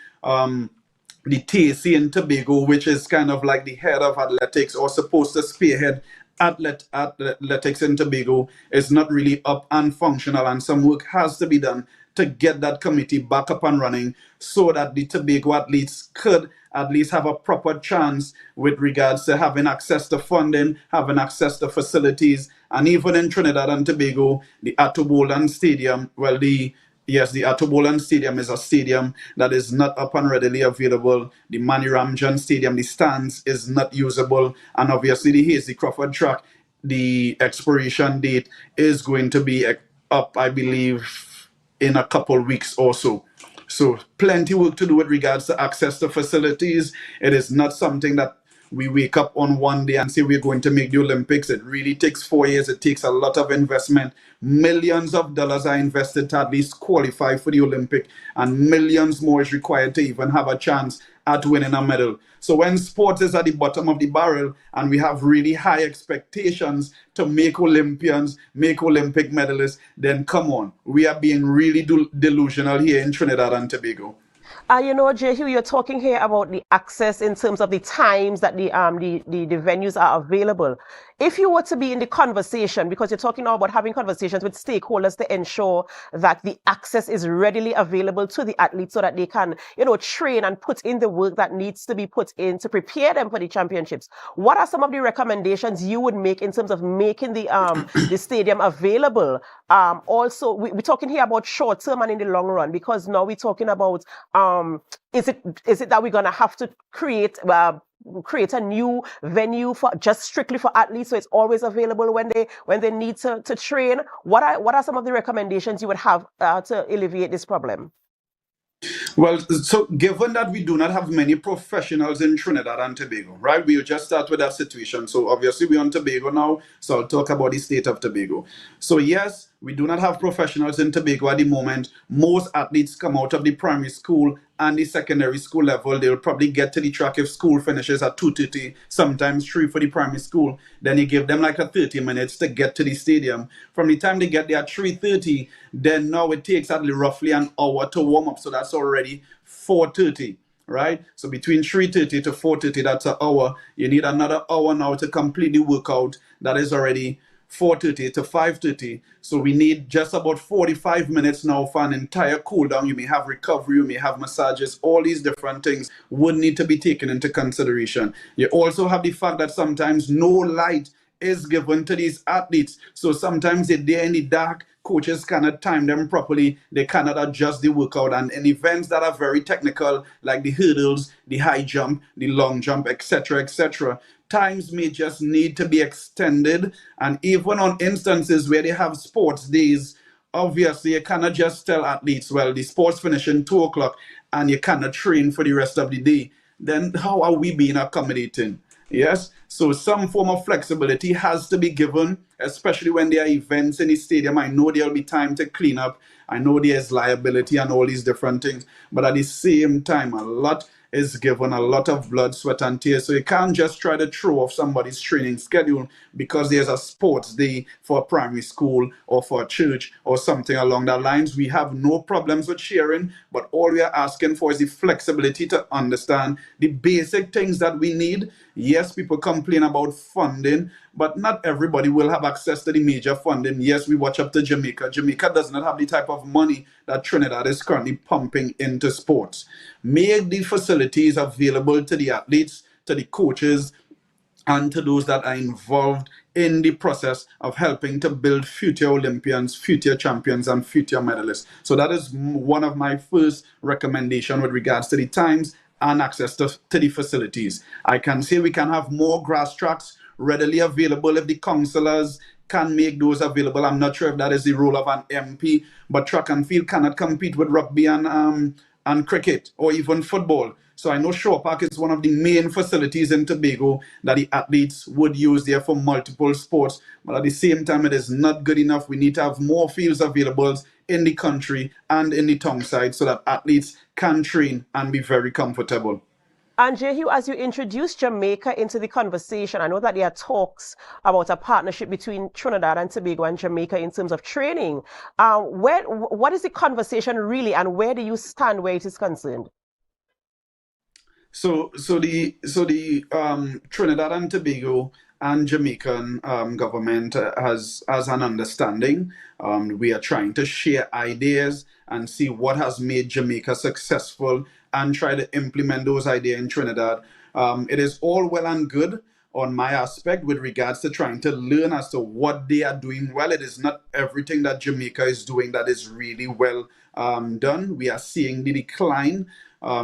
the TAC in Tobago, which is kind of like the head of athletics or supposed to spearhead athletics in Tobago, is not really up and functional, and some work has to be done to get that committee back up and running so that the Tobago athletes could at least have a proper chance with regards to having access to funding, having access to facilities, and even in Trinidad and Tobago, the Tobago Stadium, the Tobago Stadium is a stadium that is not up and readily available. The Manny Ramjan Stadium, the stands is not usable. And obviously the Hazy Crawford track, the expiration date is going to be up, I believe, in a couple weeks or so. So plenty work to do with regards to access to facilities. It is not something that we wake up on one day and say we're going to make the Olympics. It really takes 4 years. It takes a lot of investment. Millions of dollars are invested to at least qualify for the Olympic, and millions more is required to even have a chance at winning a medal. So when sports is at the bottom of the barrel and we have really high expectations to make Olympians, make Olympic medalists, then come on. We are being really delusional here in Trinidad and Tobago. Jehu, you're talking here about the access in terms of the times that the venues are available. If you were to be in the conversation, because you're talking now about having conversations with stakeholders to ensure that the access is readily available to the athletes so that they can, train and put in the work that needs to be put in to prepare them for the championships, what are some of the recommendations you would make in terms of making the stadium available? Also, we're talking here about short term and in the long run, because now we're talking about is it that we're going to have to create a new venue for just strictly for athletes, so it's always available when they need to train? What are some of the recommendations you would have to alleviate this problem? Well, so given that we do not have many professionals in Trinidad and Tobago, right? We'll just start with that situation. So obviously we're on Tobago now, so I'll talk about the state of Tobago. So yes, we do not have professionals in Tobago at the moment. Most athletes come out of the primary school and the secondary school level. They'll probably get to the track if school finishes at 2:30, sometimes 3 for the primary school. Then you give them like a 30 minutes to get to the stadium. From the time they get there at 3:30, then now it takes at least roughly an hour to warm up. So that's already 4:30. Right? So between 3:30 to 4:30, that's an hour. You need another hour now to complete the workout. That is already 4:30 to 5:30. So we need just about 45 minutes now for an entire cool down. You may have recovery, you may have massages, all these different things would need to be taken into consideration. You also have the fact that sometimes no light is given to these athletes. So sometimes they're there in the dark. Coaches cannot time them properly. They cannot adjust the workout. And in events that are very technical, like the hurdles, the high jump, the long jump, etc., times may just need to be extended. And even on instances where they have sports days, obviously you cannot just tell athletes, well, the sports finish in 2 o'clock and you cannot train for the rest of the day. Then how are we being accommodating? Yes, so some form of flexibility has to be given, especially when there are events in the stadium. I know there'll be time to clean up. I know there's liability and all these different things, but at the same time, a lot is given, a lot of blood, sweat, and tears. So you can't just try to throw off somebody's training schedule because there's a sports day for a primary school or for a church or something along that lines. We have no problems with sharing, but all we are asking for is the flexibility to understand the basic things that we need. Yes, people complain about funding, but not everybody will have access to the major funding. Yes, we watch up to Jamaica. Jamaica does not have the type of money that Trinidad is currently pumping into sports. Make the facilities available to the athletes, to the coaches, and to those that are involved in the process of helping to build future Olympians, future champions, and future medalists. So that is one of my first recommendations with regards to the times and access to the facilities. I can say we can have more grass tracks readily available if the councillors can make those available. I'm not sure if that is the role of an MP, but track and field cannot compete with rugby and cricket or even football. So I know Shore Park is one of the main facilities in Tobago that the athletes would use there for multiple sports. But at the same time, it is not good enough. We need to have more fields available in the country and in the tongue side so that athletes can train and be very comfortable. And Jehu, as you introduced Jamaica into the conversation, I know that there are talks about a partnership between Trinidad and Tobago and Jamaica in terms of training. What is the conversation really, and where do you stand where it is concerned? So the Trinidad and Tobago and Jamaican government has an understanding. We are trying to share ideas and see what has made Jamaica successful and try to implement those ideas in Trinidad. It is all well and good on my aspect with regards to trying to learn as to what they are doing well. It is not everything that Jamaica is doing that is really well done. We are seeing the decline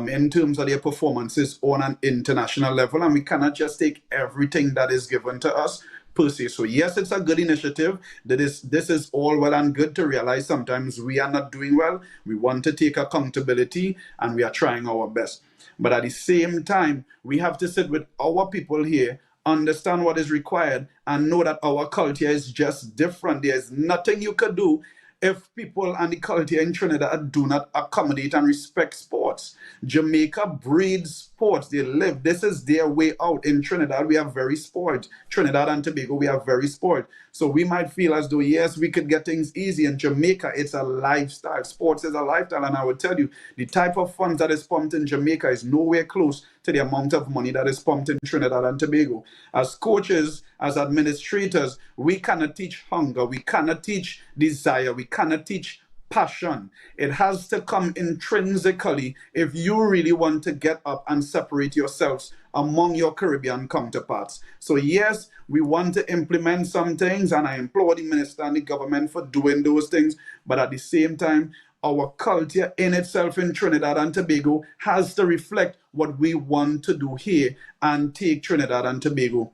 in terms of their performances on an international level, and we cannot just take everything that is given to us per se. So yes, it's a good initiative. This is all well and good to realize sometimes we are not doing well. We want to take accountability and we are trying our best. But at the same time, we have to sit with our people here, understand what is required, and know that our culture is just different. There's nothing you could do if people and the culture in Trinidad do not accommodate and respect sports. Jamaica breeds sports. They live. This is their way out. In Trinidad, we are very spoiled. Trinidad and Tobago, we are very spoiled. So we might feel as though, yes, we could get things easy. In Jamaica, it's a lifestyle. Sports is a lifestyle. And I would tell you, the type of funds that is pumped in Jamaica is nowhere close to the amount of money that is pumped in Trinidad and Tobago. As coaches, as administrators, we cannot teach hunger. We cannot teach desire. We cannot teach passion. It has to come intrinsically if you really want to get up and separate yourselves among your Caribbean counterparts. So yes, we want to implement some things, and I implore the minister and the government for doing those things, but at the same time, our culture in itself in Trinidad and Tobago has to reflect what we want to do here and take Trinidad and Tobago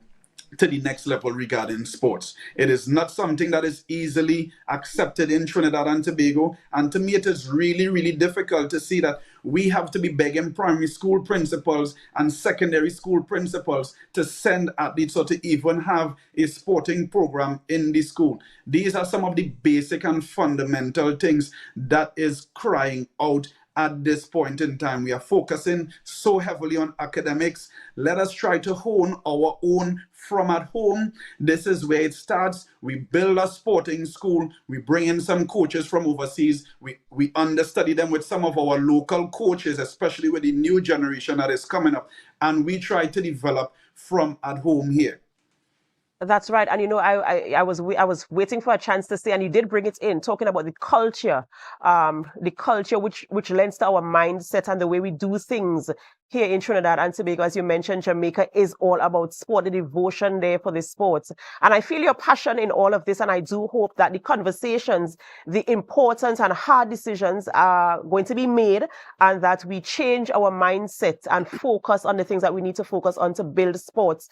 to the next level regarding sports. It is not something that is easily accepted in Trinidad and Tobago, and to me it is really, really difficult to see that we have to be begging primary school principals and secondary school principals to send athletes or to even have a sporting program in the school. These are some of the basic and fundamental things that is crying out at this point in time. We are focusing so heavily on academics. Let us try to hone our own from at home. This is where it starts. We build a sporting school. We bring in some coaches from overseas. We understudy them with some of our local coaches, especially with the new generation that is coming up. And we try to develop from at home here. That's right. And you know, I was waiting for a chance to say, and you did bring it in, talking about the culture which lends to our mindset and the way we do things here in Trinidad and Tobago. As you mentioned, Jamaica is all about sport, the devotion there for the sports. And I feel your passion in all of this, and I do hope that the conversations, the important and hard decisions are going to be made, and that we change our mindset and focus on the things that we need to focus on to build sports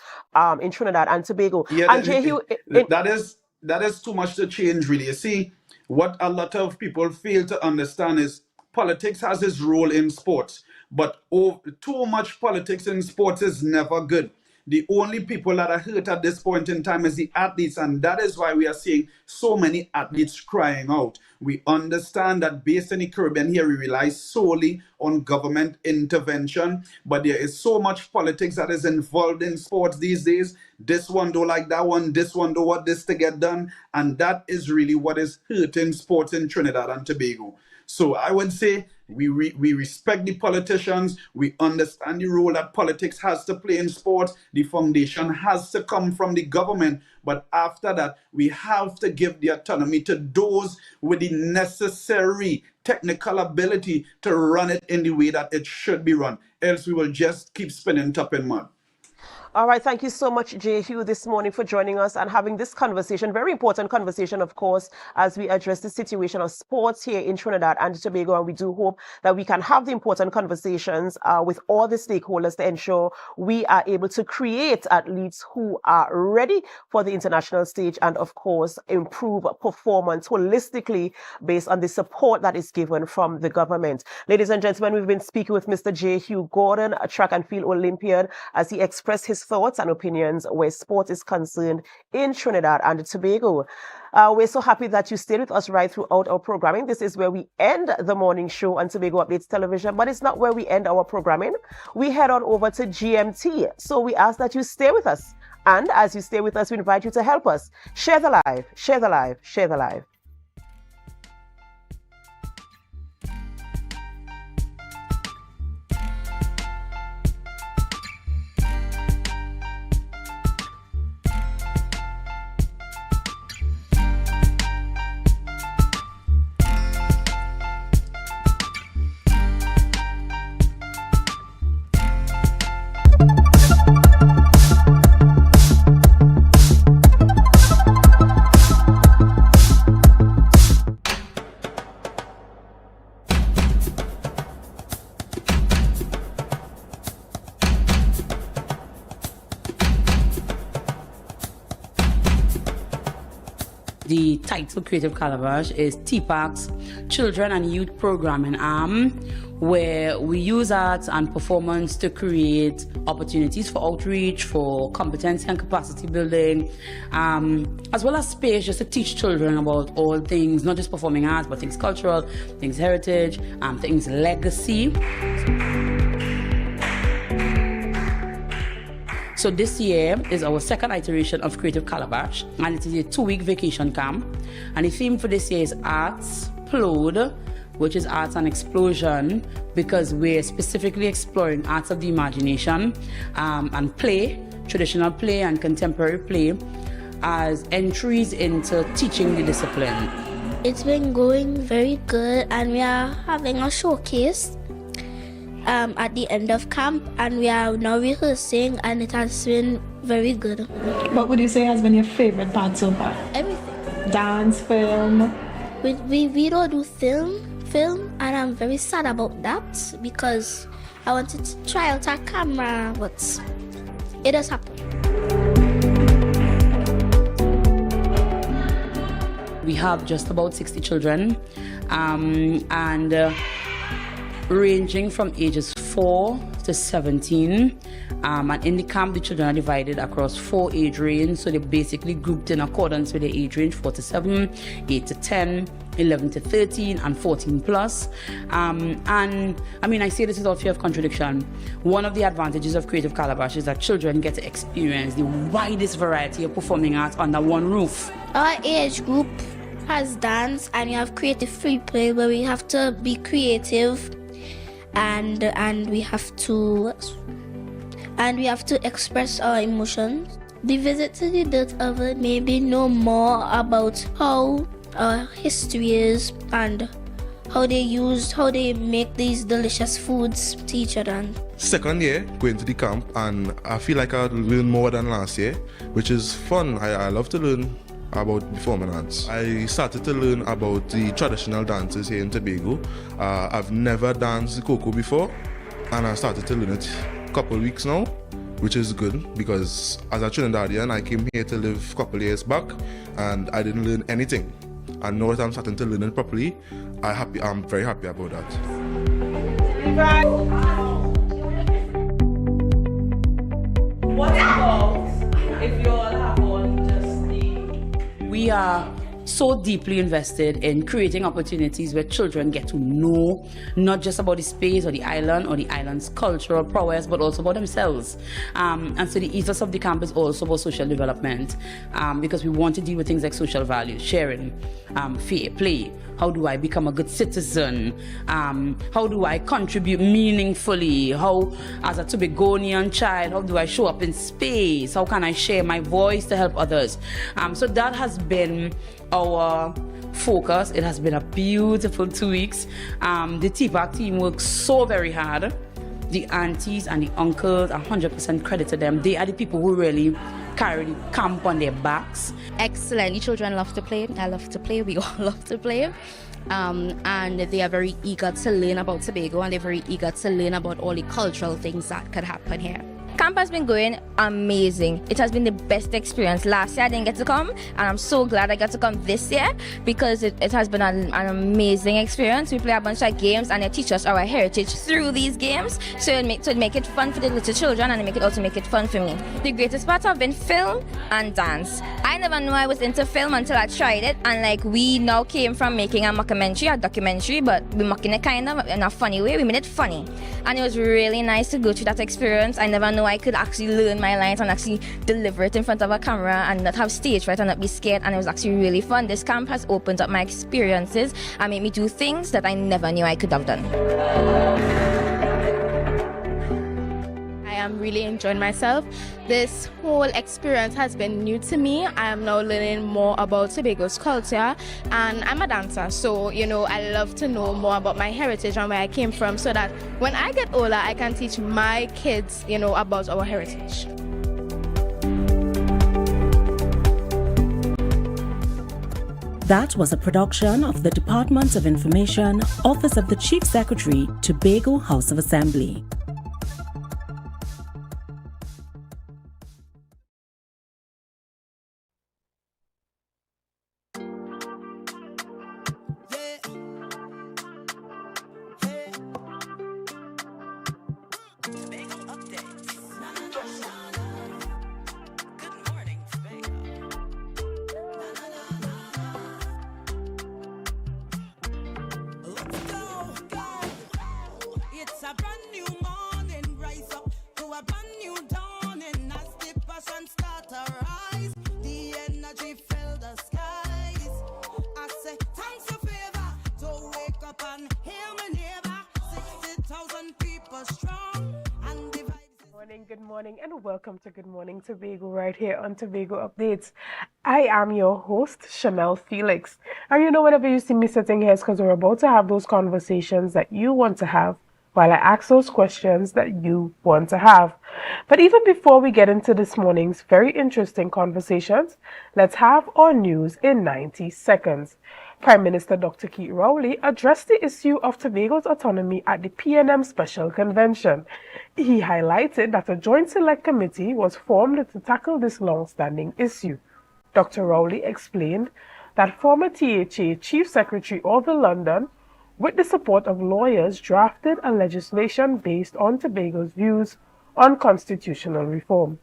in Trinidad and Tobago. Yeah, And Jehu, that is too much to change, really. You see, what a lot of people fail to understand is politics has its role in sports, but too much politics in sports is never good. the only people that are hurt at this point in time is the athletes, and that is why we are seeing so many athletes crying out. We understand that based in the Caribbean here, we rely solely on government intervention, but there is so much politics that is involved in sports these days. This one don't like that one, this one don't want this to get done, and that is really what is hurting sports in Trinidad and Tobago. So I would say we respect the politicians. We understand the role that politics has to play in sports. The foundation has to come from the government. But after that, we have to give the autonomy to those with the necessary technical ability to run it in the way that it should be run. Else we will just keep spinning top in mud. All right, thank you so much, J. Hugh, this morning for joining us and having this conversation, very important conversation, of course, as we address the situation of sports here in Trinidad and Tobago. And we do hope that we can have the important conversations with all the stakeholders to ensure we are able to create athletes who are ready for the international stage and, of course, improve performance holistically based on the support that is given from the government. Ladies and gentlemen, we've been speaking with Mr. J. Hugh Gordon, a track and field Olympian, as he expressed his thoughts and opinions where sport is concerned in Trinidad and Tobago. We're so happy that you stayed with us right throughout our programming. This is where we end the morning show on Tobago Updates Television, but it's not where we end our programming. We head on over to GMT. So we ask that you stay with us. And as you stay with us, we invite you to help us. Share the live, share the live, share the live. The title Creative Calabash is TPAC's Children and Youth Programming Arm, where we use arts and performance to create opportunities for outreach, for competency and capacity building, as well as space just to teach children about all things, not just performing arts, but things cultural, things heritage, things legacy. So this year is our second iteration of Creative Calabash, and it is a 2-week vacation camp. And the theme for this year is Arts Plode, which is Arts and Explosion, because we're specifically exploring arts of the imagination and play, traditional play and contemporary play, as entries into teaching the discipline. It's been going very good, and we are having a showcase at the end of camp, and we are now rehearsing, and it has been very good. What would you say has been your favorite part so far? Everything. Dance, film? We don't do film, and I'm very sad about that because I wanted to try out a camera, but it has happened. We have just about 60 children, and ranging from ages 4 to 17. And in the camp, the children are divided across 4 age ranges. So they're basically grouped in accordance with their age range: 4 to 7, 8 to 10, 11 to 13, and 14 plus. And I mean, I say this without fear of contradiction. One of the advantages of Creative Calabash is that children get to experience the widest variety of performing arts under one roof. Our age group has dance, and we have creative free play, where we have to be creative and we have to express our emotions. The visit to the dirt oven made me know more about how our history is and how they make these delicious foods to each other. Second year going to the camp, and I feel like I learned more than last year, which is fun. I love to learn about performing arts. I started to learn about the traditional dances here in Tobago. I've never danced the Coco before, and I started to learn it a couple of weeks now, which is good because as a Trinidadian, I came here to live a couple of years back and I didn't learn anything. And now that I'm starting to learn it properly, I'm very happy about that. what about if you all have on just the... We are so deeply invested in creating opportunities where children get to know not just about the space or the island's cultural prowess, but also about themselves. And so the ethos of the camp is also about social development, because we want to deal with things like social values, sharing, fair play. How do I become a good citizen? How do I contribute meaningfully? How, as a Tobagonian child, how do I show up in space? How can I share my voice to help others? So that has been our focus. It has been a beautiful 2 weeks. The TPAC team works so very hard. The aunties and the uncles, 100% credit to them. They are the people who really carry the camp on their backs. Excellent. The children love to play. I love to play. We all love to play. And they are very eager to learn about Tobago, and they're very eager to learn about all the cultural things that could happen here. Camp has been going amazing. It has been the best experience. Last year I didn't get to come, and I'm so glad I got to come this year because it has been an amazing experience. We play a bunch of games and they teach us our heritage through these games, so it make it fun for the little children, and it also make it fun for me. The greatest part have been film and dance. I never knew I was into film until I tried it, and we now came from making a documentary, but we making it kind of in a funny way. We made it funny, and it was really nice to go through that experience. I never knew I could actually learn my lines and actually deliver it in front of a camera and not have stage fright and not be scared, and it was actually really fun. This camp has opened up my experiences and made me do things that I never knew I could have done. I am really enjoying myself. This whole experience has been new to me. I am now learning more about Tobago's culture, and I'm a dancer, so I love to know more about my heritage and where I came from, so that when I get older I can teach my kids about our heritage. That was a production of the Department of Information, Office of the Chief Secretary, Tobago House of Assembly. Good morning and welcome to Good Morning Tobago right here on Tobago Updates. I am your host, Chanel Felix. And whenever you see me sitting here, it's because we're about to have those conversations that you want to have while I ask those questions that you want to have. But even before we get into this morning's very interesting conversations, let's have our news in 90 seconds. Prime Minister Dr. Keith Rowley addressed the issue of Tobago's autonomy at the PNM Special Convention. He highlighted that a joint select committee was formed to tackle this long-standing issue. Dr. Rowley explained that former THA Chief Secretary Orville London, with the support of lawyers, drafted a legislation based on Tobago's views on constitutional reform.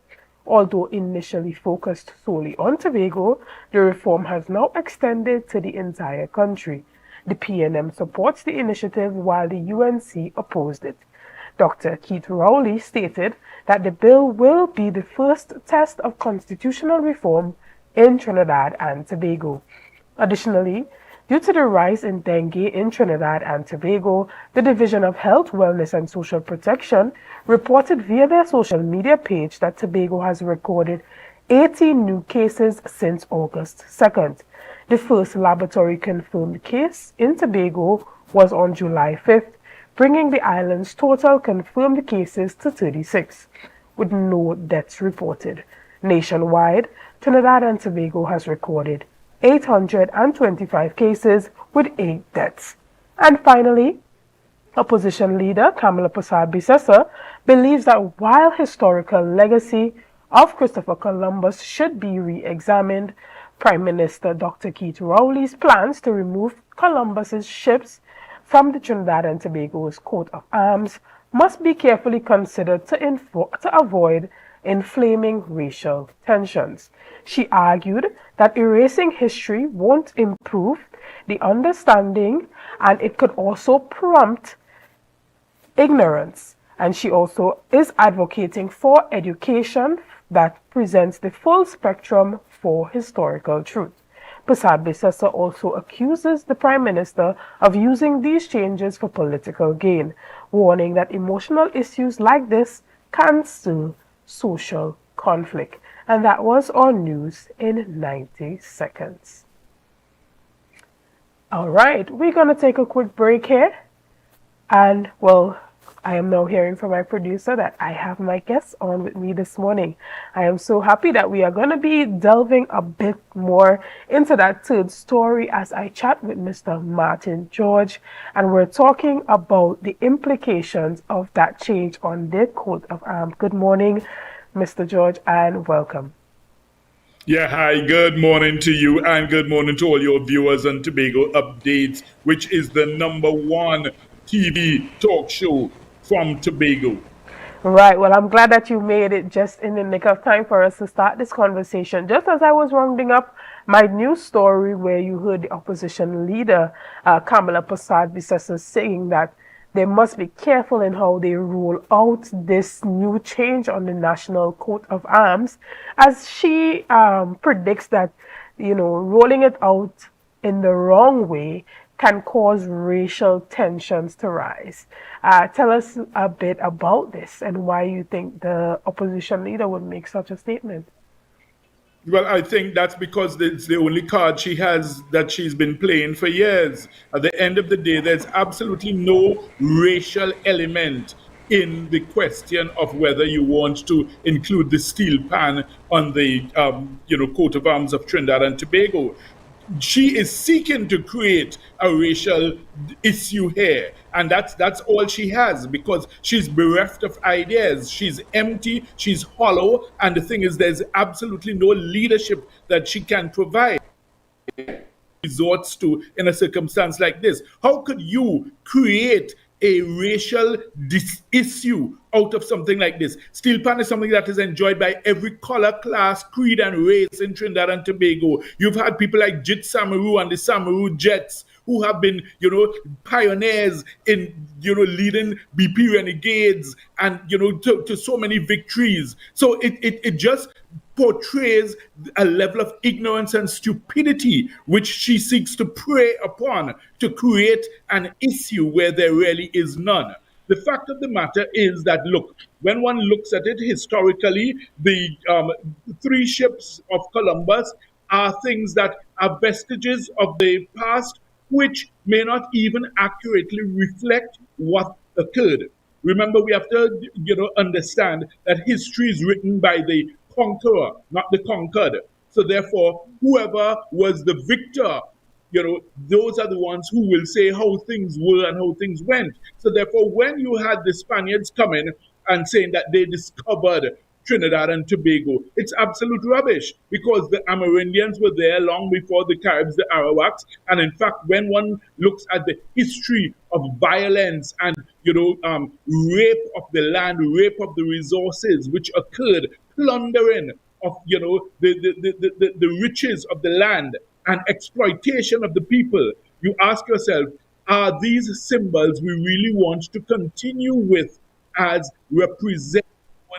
Although initially focused solely on Tobago, the reform has now extended to the entire country. The PNM supports the initiative while the UNC opposed it. Dr. Keith Rowley stated that the bill will be the first test of constitutional reform in Trinidad and Tobago. Additionally, due to the rise in dengue in Trinidad and Tobago, the Division of Health, Wellness and Social Protection reported via their social media page that Tobago has recorded 18 new cases since August 2nd. The first laboratory-confirmed case in Tobago was on July 5th, bringing the island's total confirmed cases to 36, with no deaths reported. Nationwide, Trinidad and Tobago has recorded 825 cases with 8 deaths. And finally, opposition leader Kamala Persad-Bissessar believes that while historical legacy of Christopher Columbus should be re-examined, Prime Minister Dr. Keith Rowley's plans to remove Columbus's ships from the Trinidad and Tobago's coat of arms must be carefully considered to avoid inflaming racial tensions. She argued that erasing history won't improve the understanding and it could also prompt ignorance. And she also is advocating for education that presents the full spectrum for historical truth. Prasad Bisesa also accuses the Prime Minister of using these changes for political gain, warning that emotional issues like this can stir social conflict. And that was our news in 90 seconds. All right, we're going to take a quick break here. And, well, I am now hearing from my producer that I have my guests on with me this morning. I am so happy that we are going to be delving a bit more into that third story as I chat with Mr. Martin George, and we're talking about the implications of that change on their coat of arms. Good morning, Mr. George, and welcome. Yeah, hi, good morning to you and good morning to all your viewers on Tobago Updates, which is the #1 TV talk show from Tobago. Right, well, I'm glad that you made it just in the nick of time for us to start this conversation. Just as I was rounding up my news story where you heard the opposition leader, Kamala Prasad Bisesa, saying that they must be careful in how they roll out this new change on the national coat of arms, as she predicts that, rolling it out in the wrong way can cause racial tensions to rise. Tell us a bit about this and why you think the opposition leader would make such a statement. Well, I think that's because it's the only card she has that she's been playing for years. At the end of the day, there's absolutely no racial element in the question of whether you want to include the steel pan on the coat of arms of Trinidad and Tobago. She is seeking to create a racial issue here, and that's all she has, because she's bereft of ideas. She's empty, she's hollow, and the thing is, there's absolutely no leadership that she can provide. Resorts to in a circumstance like this. How could you create a racial issue out of something like this? Steel pan is something that is enjoyed by every color, class, creed, and race in Trinidad and Tobago. You've had people like Jit Samaru and the Samaru Jets who have been, pioneers in, leading BP Renegades and, to so many victories. So it just portrays a level of ignorance and stupidity which she seeks to prey upon to create an issue where there really is none. The fact of the matter is that, look, when one looks at it historically, the 3 ships of Columbus are things that are vestiges of the past which may not even accurately reflect what occurred. Remember, we have to, understand that history is written by the conqueror, not the conquered. So therefore, whoever was the victor, those are the ones who will say how things were and how things went. So therefore, when you had the Spaniards come in and saying that they discovered Trinidad and Tobago, it's absolute rubbish, because the Amerindians were there long before the Caribs, the Arawaks. And in fact, when one looks at the history of violence and rape of the land, rape of the resources which occurred, plundering of the riches of the land and exploitation of the people, you ask yourself, are these symbols we really want to continue with as represent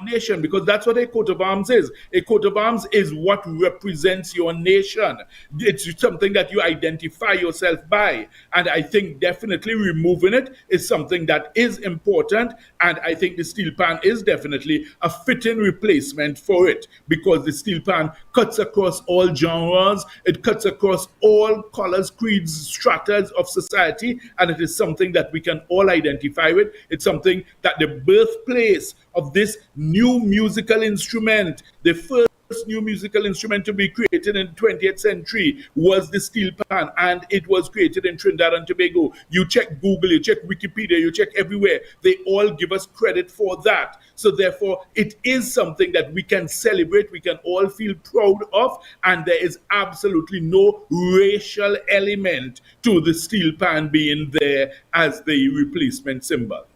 our nation? Because that's what a coat of arms is. A coat of arms is what represents your nation. It's something that you identify yourself by. And I think definitely removing it is something that is important. And I think the steel pan is definitely a fitting replacement for it, because the steel pan cuts across all genres. It cuts across all colors, creeds, stratas of society. And it is something that we can all identify with. It's something that the birthplace of this new musical instrument, the first new musical instrument to be created in the 20th century, was the steel pan, and it was created in Trinidad and Tobago. You check Google, you check Wikipedia, you check everywhere. They all give us credit for that. So therefore, it is something that we can celebrate, we can all feel proud of, and there is absolutely no racial element to the steel pan being there as the replacement symbol.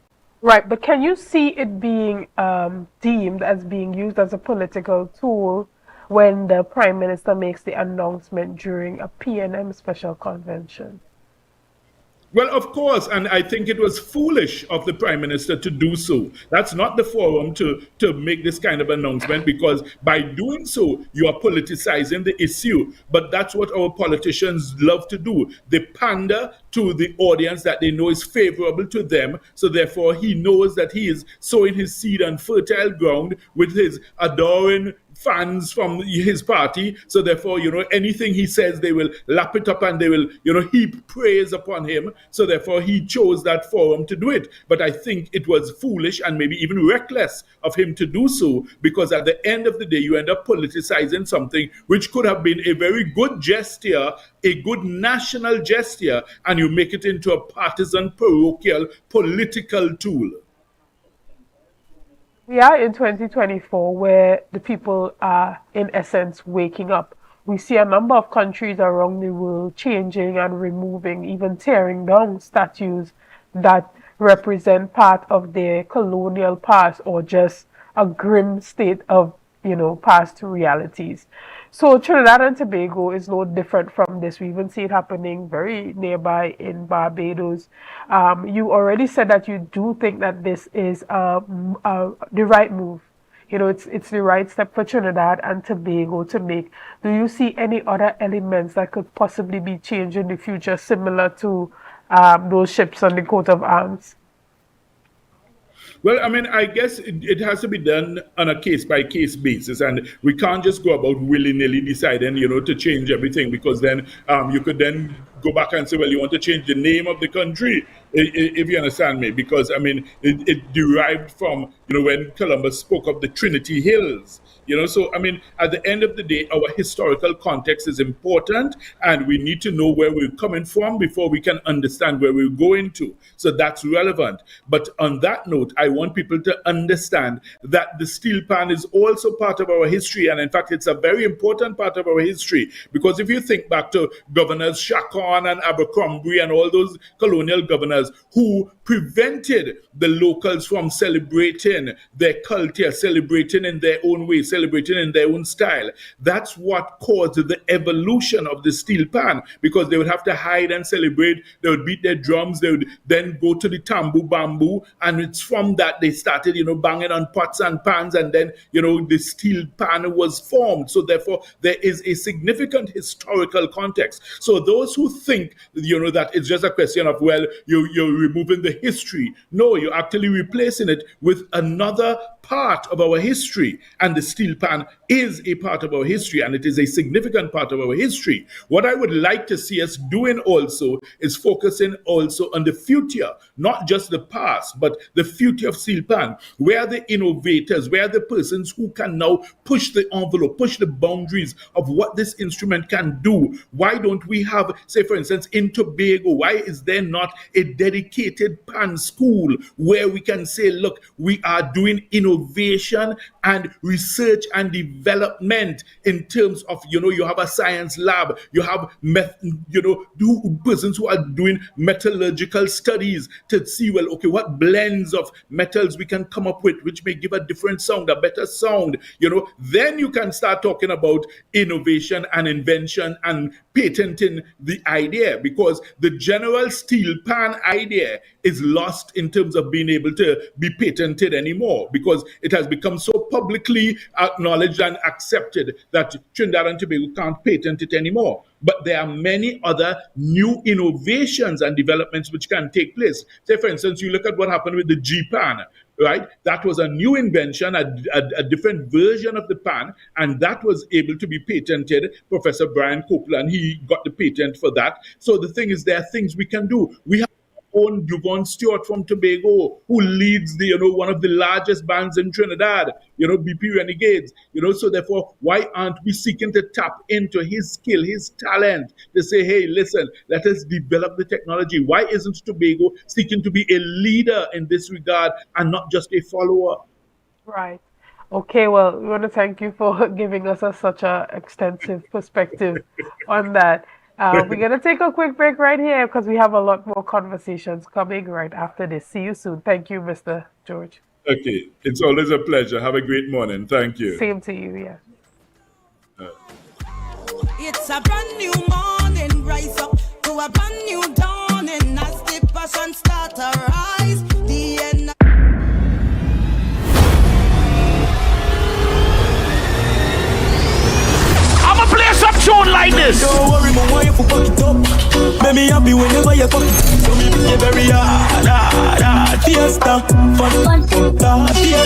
Right, but can you see it being deemed as being used as a political tool when the Prime Minister makes the announcement during a PNM special convention? Well, of course, and I think it was foolish of the Prime Minister to do so. That's not the forum to make this kind of announcement, because by doing so, you are politicizing the issue. But that's what our politicians love to do. They pander to the audience that they know is favorable to them. So therefore, he knows that he is sowing his seed on fertile ground with his adoring fans from his party. So therefore, anything he says, they will lap it up and they will, heap praise upon him. So therefore, he chose that forum to do it. But I think it was foolish and maybe even reckless of him to do so, because at the end of the day, you end up politicizing something which could have been a very good gesture, a good national gesture, and you make it into a partisan, parochial, political tool. We are in 2024 where the people are, in essence, waking up. We see a number of countries around the world changing and removing, even tearing down statues that represent part of their colonial past or just a grim state of, past realities. So Trinidad and Tobago is no different from this. We even see it happening very nearby in Barbados. You already said that you do think that this is the right move. It's the right step for Trinidad and Tobago to make. Do you see any other elements that could possibly be changed in the future, similar to those ships on the coat of arms? Well, I mean, I guess it has to be done on a case by case basis, and we can't just go about willy nilly deciding, to change everything, because then you could then go back and say, well, you want to change the name of the country, if you understand me, because I mean, it derived from, when Columbus spoke of the Trinity Hills. So I mean, at the end of the day, our historical context is important, and we need to know where we're coming from before we can understand where we're going to. So that's relevant. But on that note, I want people to understand that the steel pan is also part of our history, and in fact, it's a very important part of our history, because if you think back to Governors Chacon and Abercrombie and all those colonial governors who prevented the locals from celebrating their culture, celebrating in their own way, celebrating in their own style. That's what caused the evolution of the steel pan, because they would have to hide and celebrate. They would beat their drums. They would then go to the tambu bamboo, and it's from that they started, banging on pots and pans, and then, the steel pan was formed. So therefore, there is a significant historical context. So those who think, that it's just a question of, well, you're removing the history. No, you're actually replacing it with another part of our history, and the steel pan is a part of our history, and it is a significant part of our history. What I would like to see us doing also is focusing also on the future, not just the past, but the future of steel pan. Where are the innovators? Where are the persons who can now push the envelope, push the boundaries of what this instrument can do? Why don't we have, say, for instance, in Tobago, why is there not a dedicated pan school where we can say, look, we are doing innovation and research and development in terms of, you have a science lab, you have, persons who are doing metallurgical studies to see, well, okay, what blends of metals we can come up with, which may give a different sound, a better sound, then you can start talking about innovation and invention and patenting the idea, because the general steel pan idea is lost in terms of being able to be patented anymore, because it has become so publicly acknowledged and accepted that Trinidad and Tobago can't patent it anymore. But there are many other new innovations and developments which can take place. Say, for instance, you look at what happened with the G-pan, right? That was a new invention, a different version of the pan, and that was able to be patented. Professor Brian Copeland, he got the patent for that. So the thing is, there are things we can do. We have own Duvon Stewart from Tobago, who leads the, one of the largest bands in Trinidad, BP Renegades, so therefore, why aren't we seeking to tap into his skill, his talent, to say, hey, listen, let us develop the technology? Why isn't Tobago seeking to be a leader in this regard and not just a follower? Right. Okay, well, we want to thank you for giving us such a extensive perspective on that. We're going to take a quick break right here because we have a lot more conversations coming right after this. See you soon. Thank you, Mr. George. Okay, it's always a pleasure. Have a great morning. Thank you. Same to you, yeah. It's a brand new morning, rise up to a brand new dawning as the passion start to rise. The end. I'ma play some tune like this. Don't worry, my wife will fuck it up. Make me happy whenever you fuck it. So me be a very hard fiesta.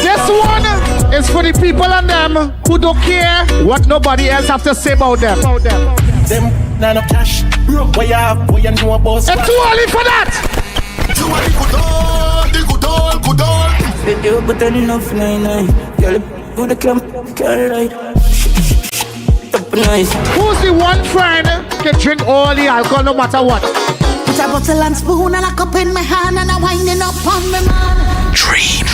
This one is for the people and them who don't care what nobody else have to say about them. Them none of cash. Broke where you have, where you know about. It's too early for that. Too early, good all. They do but enough 99. Girl, go to club, girl, right. Nice. Who's the one friend can drink all the alcohol no matter what? Put a bottle and spoon and a cup in my hand and a winding up on me man. Dream.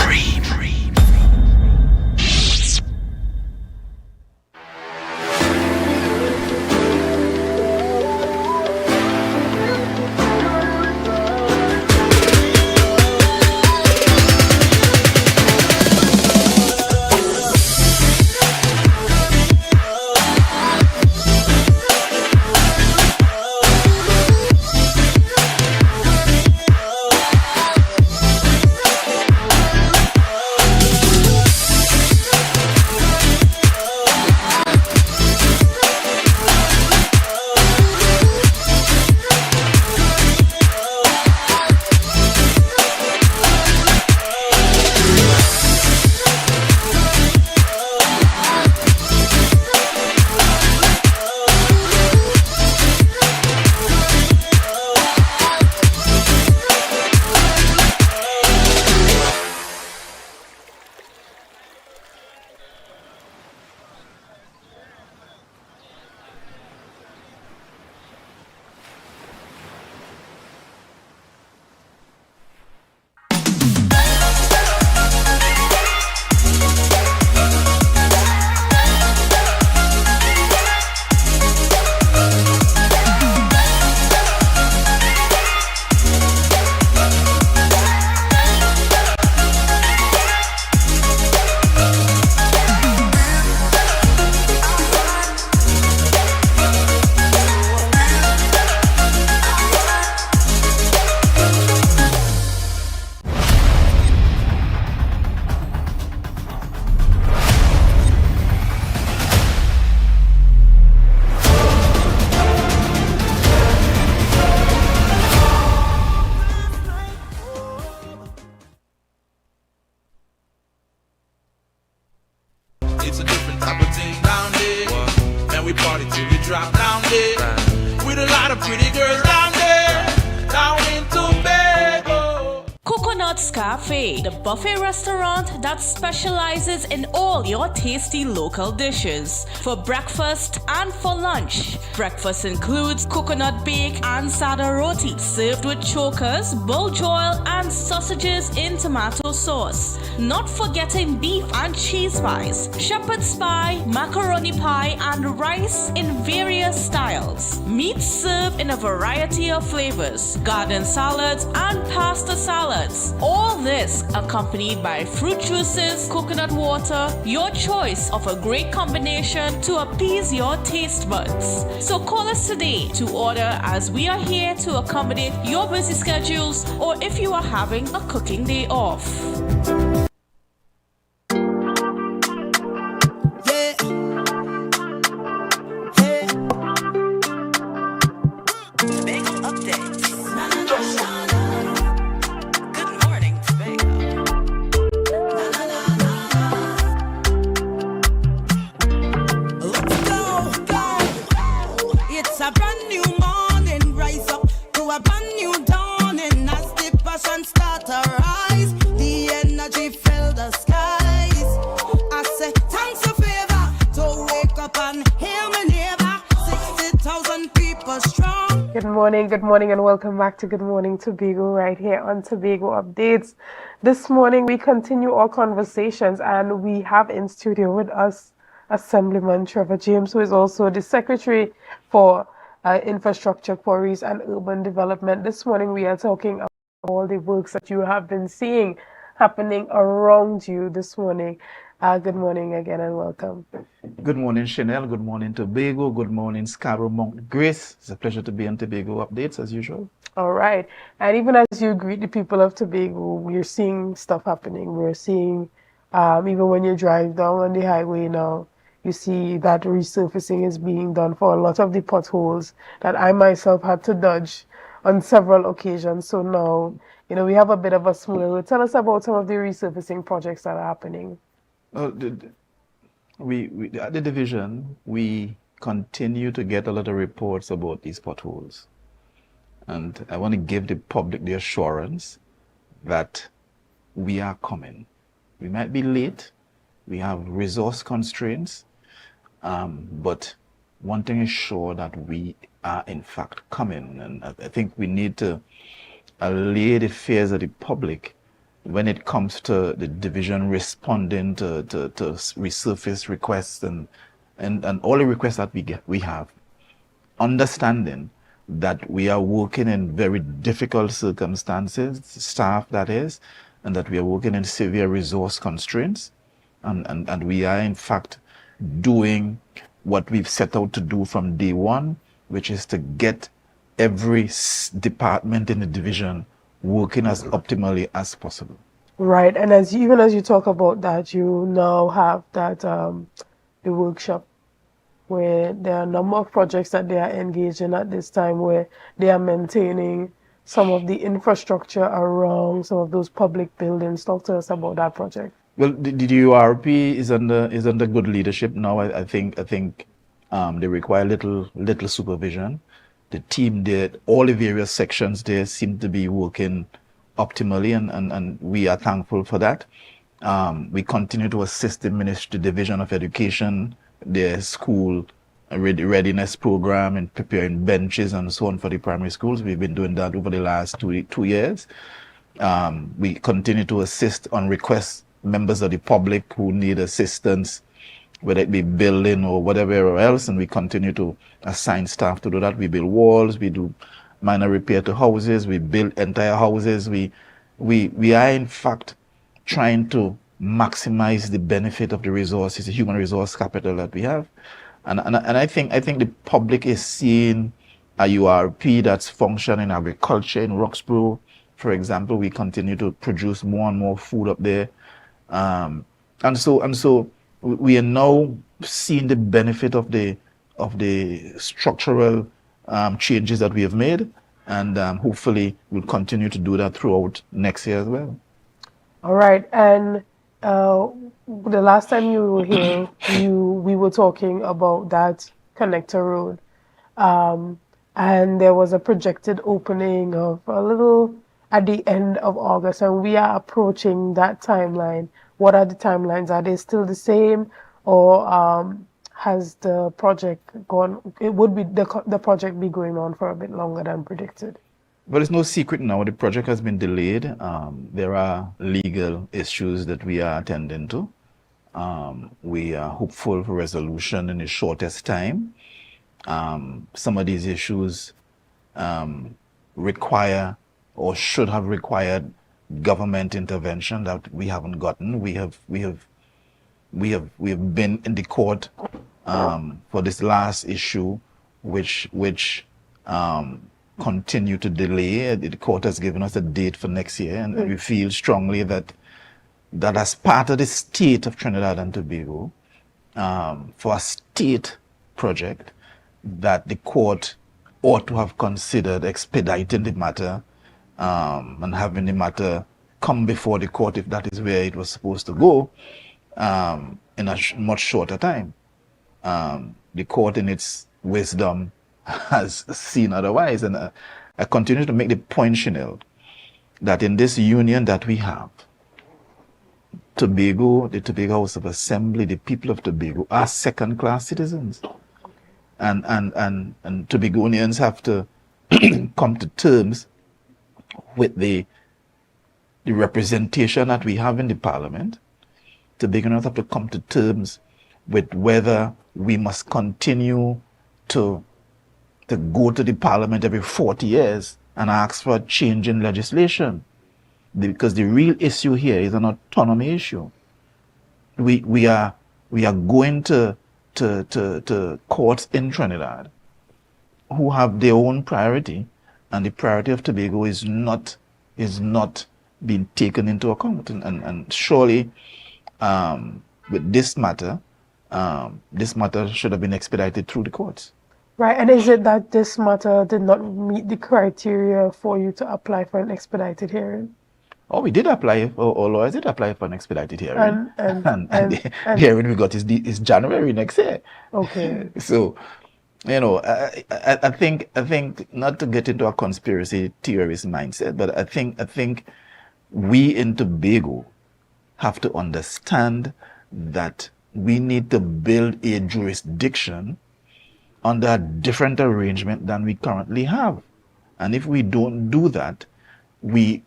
It's a different type of thing down there. And we party till we drop down there. With a lot of pretty girls down there. Down in Tobago. Coconut's Cafe, the buffet restaurant that specializes in all your tasty local dishes. For breakfast and for lunch. Breakfast includes coconut bake and sada roti, served with chokers, bull joil, and sausages in tomato sauce. Not forgetting beef and cheese pies, shepherd's pie, macaroni pie, and rice in various styles. Meat served in a variety of flavors, garden salads, and pasta salads. All this accompanied by fruit juices, coconut water, your choice of a great combination to appease your taste buds. So call us today to order, as we are here to accommodate your busy schedules or if you are having a cooking day off. Good morning, and welcome back to Good Morning Tobago right here on Tobago Updates. This morning we continue our conversations, and we have in studio with us Assemblyman Trevor James, who is also the Secretary for infrastructure quarries and urban development. This morning we are talking about all the works that you have been seeing happening around you this morning. Good morning again and welcome. Good morning, Chanel. Good morning, Tobago. Good morning, Scarborough, Mount Grace. It's a pleasure to be on Tobago Updates as usual. All right. And even as you greet the people of Tobago, we're seeing stuff happening. We're seeing, even when you drive down on the highway now, you see that resurfacing is being done for a lot of the potholes that I myself had to dodge on several occasions. So now, we have a bit of a smoother road. Tell us about some of the resurfacing projects that are happening. We at the division, we continue to get a lot of reports about these potholes. And I want to give the public the assurance that we are coming. We might be late. We have resource constraints. But one thing is sure that we are in fact coming. And I think we need to allay the fears of the public when it comes to the division responding to resurface requests and all the requests that we have, understanding that we are working in very difficult circumstances, staff that is, and that we are working in severe resource constraints, and we are in fact doing what we've set out to do from day one, which is to get every department in the division working as optimally as possible. Right, and even as you talk about that, you now have that the workshop where there are a number of projects that they are engaged in at this time, where they are maintaining some of the infrastructure around some of those public buildings. Talk to us about that project. Well, the URP is under good leadership now. I think they require little supervision. The team there, all the various sections there seem to be working optimally, and we are thankful for that. We continue to assist the Ministry Division of Education, their school readiness program, and preparing benches and so on for the primary schools. We've been doing that over the last two years. We continue to assist on requests members of the public who need assistance, whether it be building or whatever else, and we continue to assign staff to do that. We build walls, we do minor repair to houses, we build entire houses. We are in fact trying to maximize the benefit of the resources, the human resource capital that we have. And I think the public is seeing a URP that's functioning in agriculture in Roxborough. For example, we continue to produce more and more food up there. And so we are now seeing the benefit of the structural changes that we have made, and hopefully we'll continue to do that throughout next year as well. All right, and the last time you were here, we were talking about that connector road, and there was a projected opening of a little at the end of August, and we are approaching that timeline. What are the timelines? Are they still the same, or has the project gone? Would be the project be going on for a bit longer than predicted? Well, it's no secret now. The project has been delayed. There are legal issues that we are attending to. We are hopeful for resolution in the shortest time. Some of these issues require or should have required government intervention that we haven't gotten. We have been in the court for this last issue, which continue to delay. The court has given us a date for next year, and we feel strongly that as part of the state of Trinidad and Tobago, for a state project, that the court ought to have considered expediting the matter and having the matter come before the court, if that is where it was supposed to go, in a much shorter time. The court, in its wisdom, has seen otherwise. And I continue to make the point, Chanel, that in this union that we have, Tobago, the Tobago House of Assembly, the people of Tobago are second-class citizens. And Tobagonians have to come to terms with the representation that we have in the parliament. Tobagonians have to come to terms with whether we must continue to to go to the parliament every 40 years and ask for a change in legislation. Because the real issue here is an autonomy issue. We are going to courts in Trinidad who have their own priority, and the priority of Tobago is not being taken into account. And surely with this matter should have been expedited through the courts. Right, and is it that this matter did not meet the criteria for you to apply for an expedited hearing? Oh, we did apply, or lawyers did apply for an expedited hearing. And the hearing we got is January next year. Okay. So, I think not to get into a conspiracy theorist mindset, but I think we in Tobago have to understand that we need to build a jurisdiction under a different arrangement than we currently have. And if we don't do that, we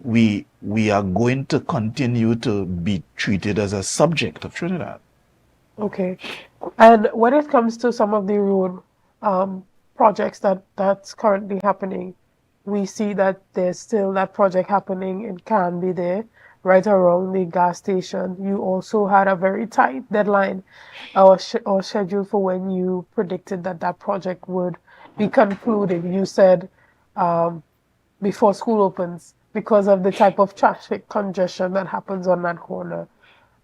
are going to continue to be treated as a subject of Trinidad. Okay. And when it comes to some of the road projects that's currently happening, we see that there's still that project happening in Canby there, right around the gas station. You also had a very tight deadline or schedule for when you predicted that project would be concluded. You said before school opens, because of the type of traffic congestion that happens on that corner.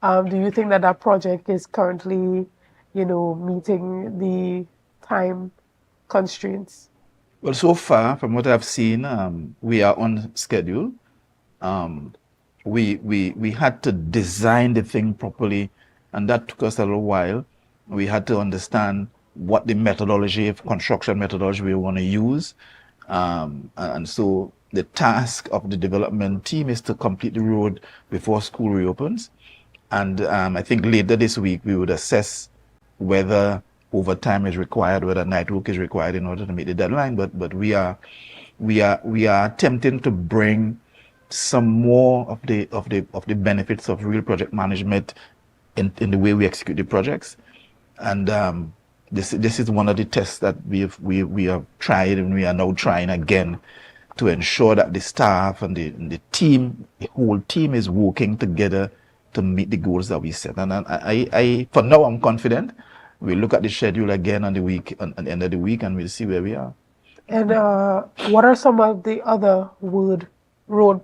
Do you think that project is currently, meeting the time constraints? Well, so far, from what I've seen, we are on schedule. We had to design the thing properly, and that took us a little while. We had to understand what the construction methodology we want to use. And so the task of the development team is to complete the road before school reopens. And I think later this week we would assess whether overtime is required, whether night work is required in order to meet the deadline. But we are attempting to bring some more of the benefits of real project management in the way we execute the projects. And this is one of the tests that we have tried, and we are now trying again to ensure that the staff and the team, the whole team, is working together to meet the goals that we set. And I for now, I'm confident. We'll look at the schedule again on the end of the week, and we'll see where we are. And what are some of the other road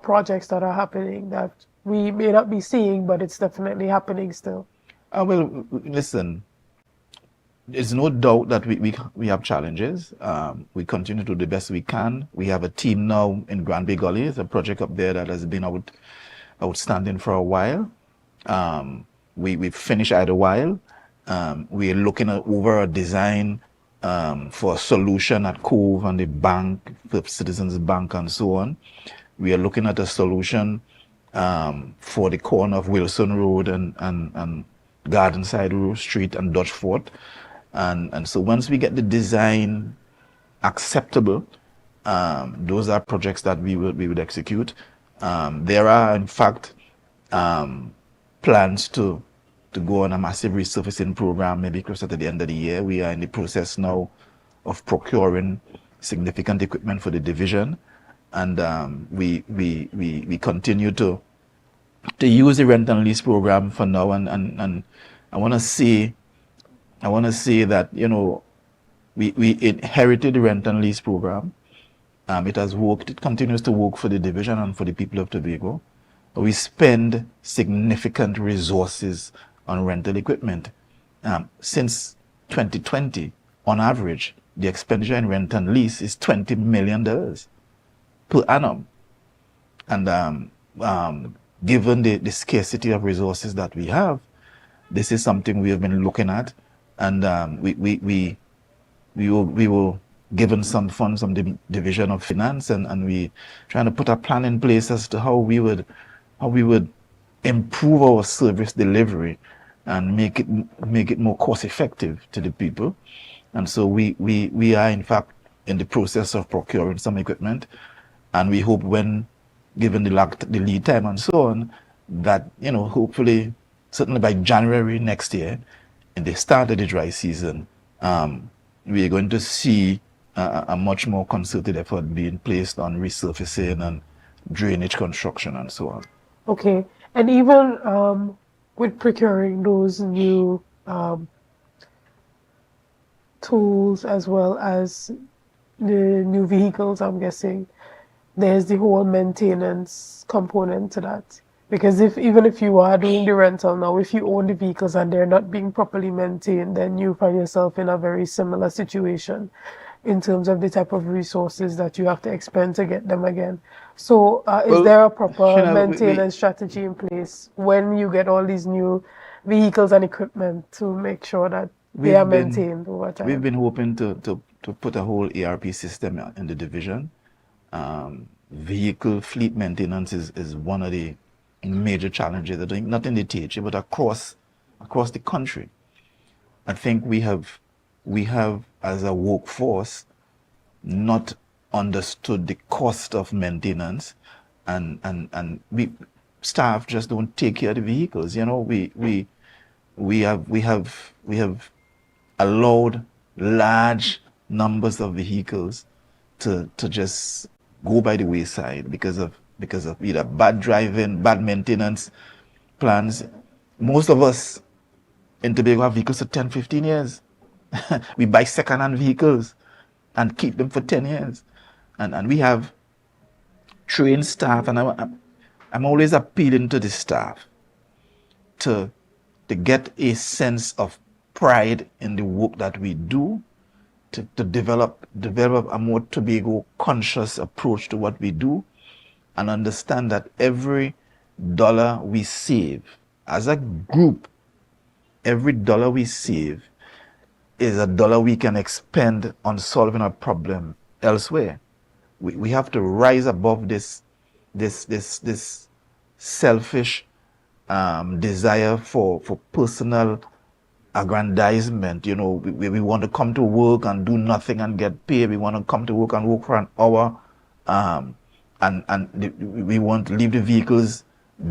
projects that are happening that we may not be seeing, but it's definitely happening still? Well, listen, there's no doubt that we have challenges. We continue to do the best we can. We have a team now in Grand Bay Gully. It's a project up there that has been outstanding for a while. We've finished Idlewild. We're looking over a design for a solution at Cove and the bank, the Citizens Bank, and so on. We are looking at a solution for the corner of Wilson Road and Gardenside Road Street and Dutch Fort. And so once we get the design acceptable, those are projects that we would execute. There are, in fact, plans to go on a massive resurfacing program, maybe closer to the end of the year. We are in the process now of procuring significant equipment for the division, and we continue to use the rent and lease program for now. And I want to say that we inherited the rent and lease program. It has worked. It continues to work for the division and for the people of Tobago. We spend significant resources on rental equipment. Since 2020, on average, the expenditure in rent and lease is $20 million per annum. And given the scarcity of resources that we have, this is something we have been looking at, and we were given some funds from the Division of Finance, and we trying to put a plan in place as to how we would improve our service delivery and make it more cost effective to the people. And so we are in fact in the process of procuring some equipment, and we hope, when given the lead time and so on, that hopefully certainly by January next year, in the start of the dry season, we are going to see a much more concerted effort being placed on resurfacing and drainage construction and so on. Okay, and even with procuring those new tools as well as the new vehicles, I'm guessing there's the whole maintenance component to that. Because even if you are doing the rental now, if you own the vehicles and they're not being properly maintained, then you find yourself in a very similar situation in terms of the type of resources that you have to expend to get them again. So is there a proper maintenance strategy in place when you get all these new vehicles and equipment to make sure that they are maintained over time? We've been hoping to put a whole ERP system in the division. Vehicle fleet maintenance is one of the major challenges, not in the THA, but across the country. I think we have as a workforce not understood the cost of maintenance, and we staff just don't take care of the vehicles. You know, we have allowed large numbers of vehicles to just go by the wayside because of either bad driving, bad maintenance plans. Most of us in Tobago have vehicles for 10, 15 years. We buy second-hand vehicles and keep them for 10 years. And we have trained staff, and I'm always appealing to the staff to get a sense of pride in the work that we do, to develop a more Tobago conscious approach to what we do, and understand that every dollar we save as a group, every dollar we save is a dollar we can expend on solving a problem elsewhere. We have to rise above this selfish desire for personal aggrandizement. You know, we want to come to work and do nothing and get paid. We want to come to work and work for an hour, we want to leave the vehicles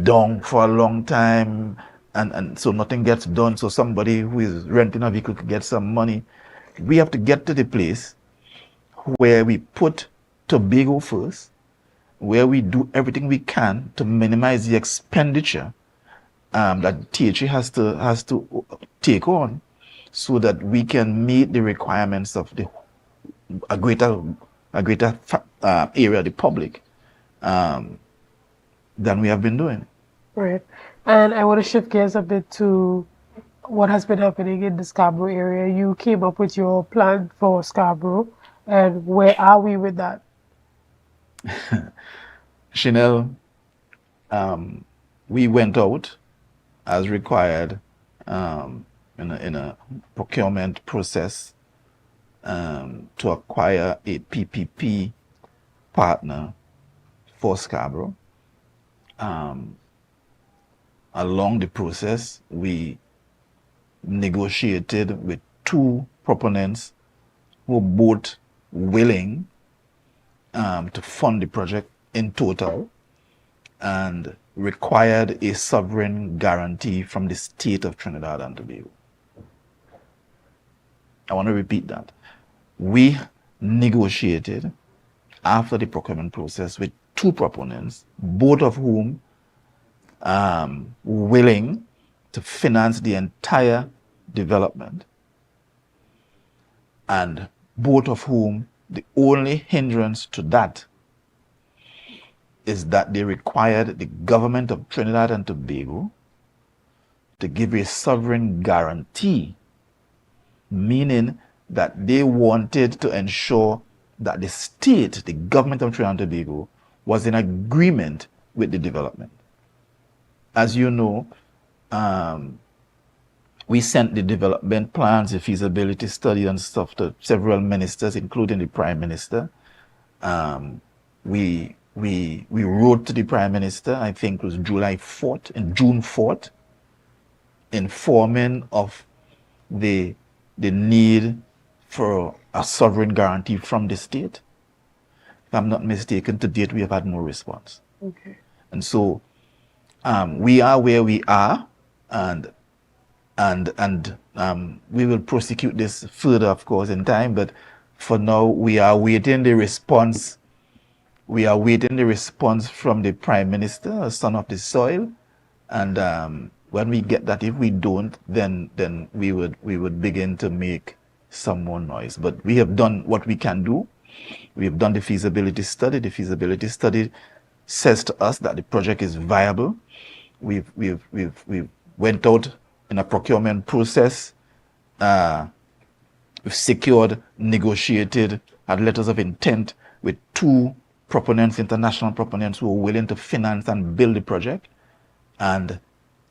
down for a long time, and so nothing gets done, so somebody who is renting a vehicle could get some money. We have to get to the place where we put Tobago first, where we do everything we can to minimize the expenditure that THA has to take on, so that we can meet the requirements of a greater area of the public than we have been doing. Right. And I want to shift gears a bit to what has been happening in the Scarborough area. You came up with your plan for Scarborough, and where are we with that? Chanel, we went out as required in a procurement process to acquire a PPP partner for Scarborough. Along the process, we negotiated with two proponents who were both willing to fund the project in total and required a sovereign guarantee from the state of Trinidad and Tobago. I want to repeat that. We negotiated after the procurement process with two proponents, both of whom willing to finance the entire development, and both of whom the only hindrance to that is that they required the government of Trinidad and Tobago to give a sovereign guarantee, meaning that they wanted to ensure that the state, the government of Trinidad and Tobago, was in agreement with the development. As you know, we sent the development plans, the feasibility study and stuff to several ministers, including the Prime Minister. We wrote to the Prime Minister, I think it was June 4th, informing of the need for a sovereign guarantee from the state. If I'm not mistaken, to date we have had no response. Okay. And so we are where we are, and we will prosecute this further, of course, in time. But For now, we are awaiting the response. We are awaiting the response from the Prime Minister, son of the soil, and when we get that, if we don't, then we would begin to make some more noise. But we have done what we can do. We have done the feasibility study. The feasibility study says to us that the project is viable. We've went out in a procurement process. We've secured, negotiated, had letters of intent with 2 proponents, international proponents, who are willing to finance and build the project. And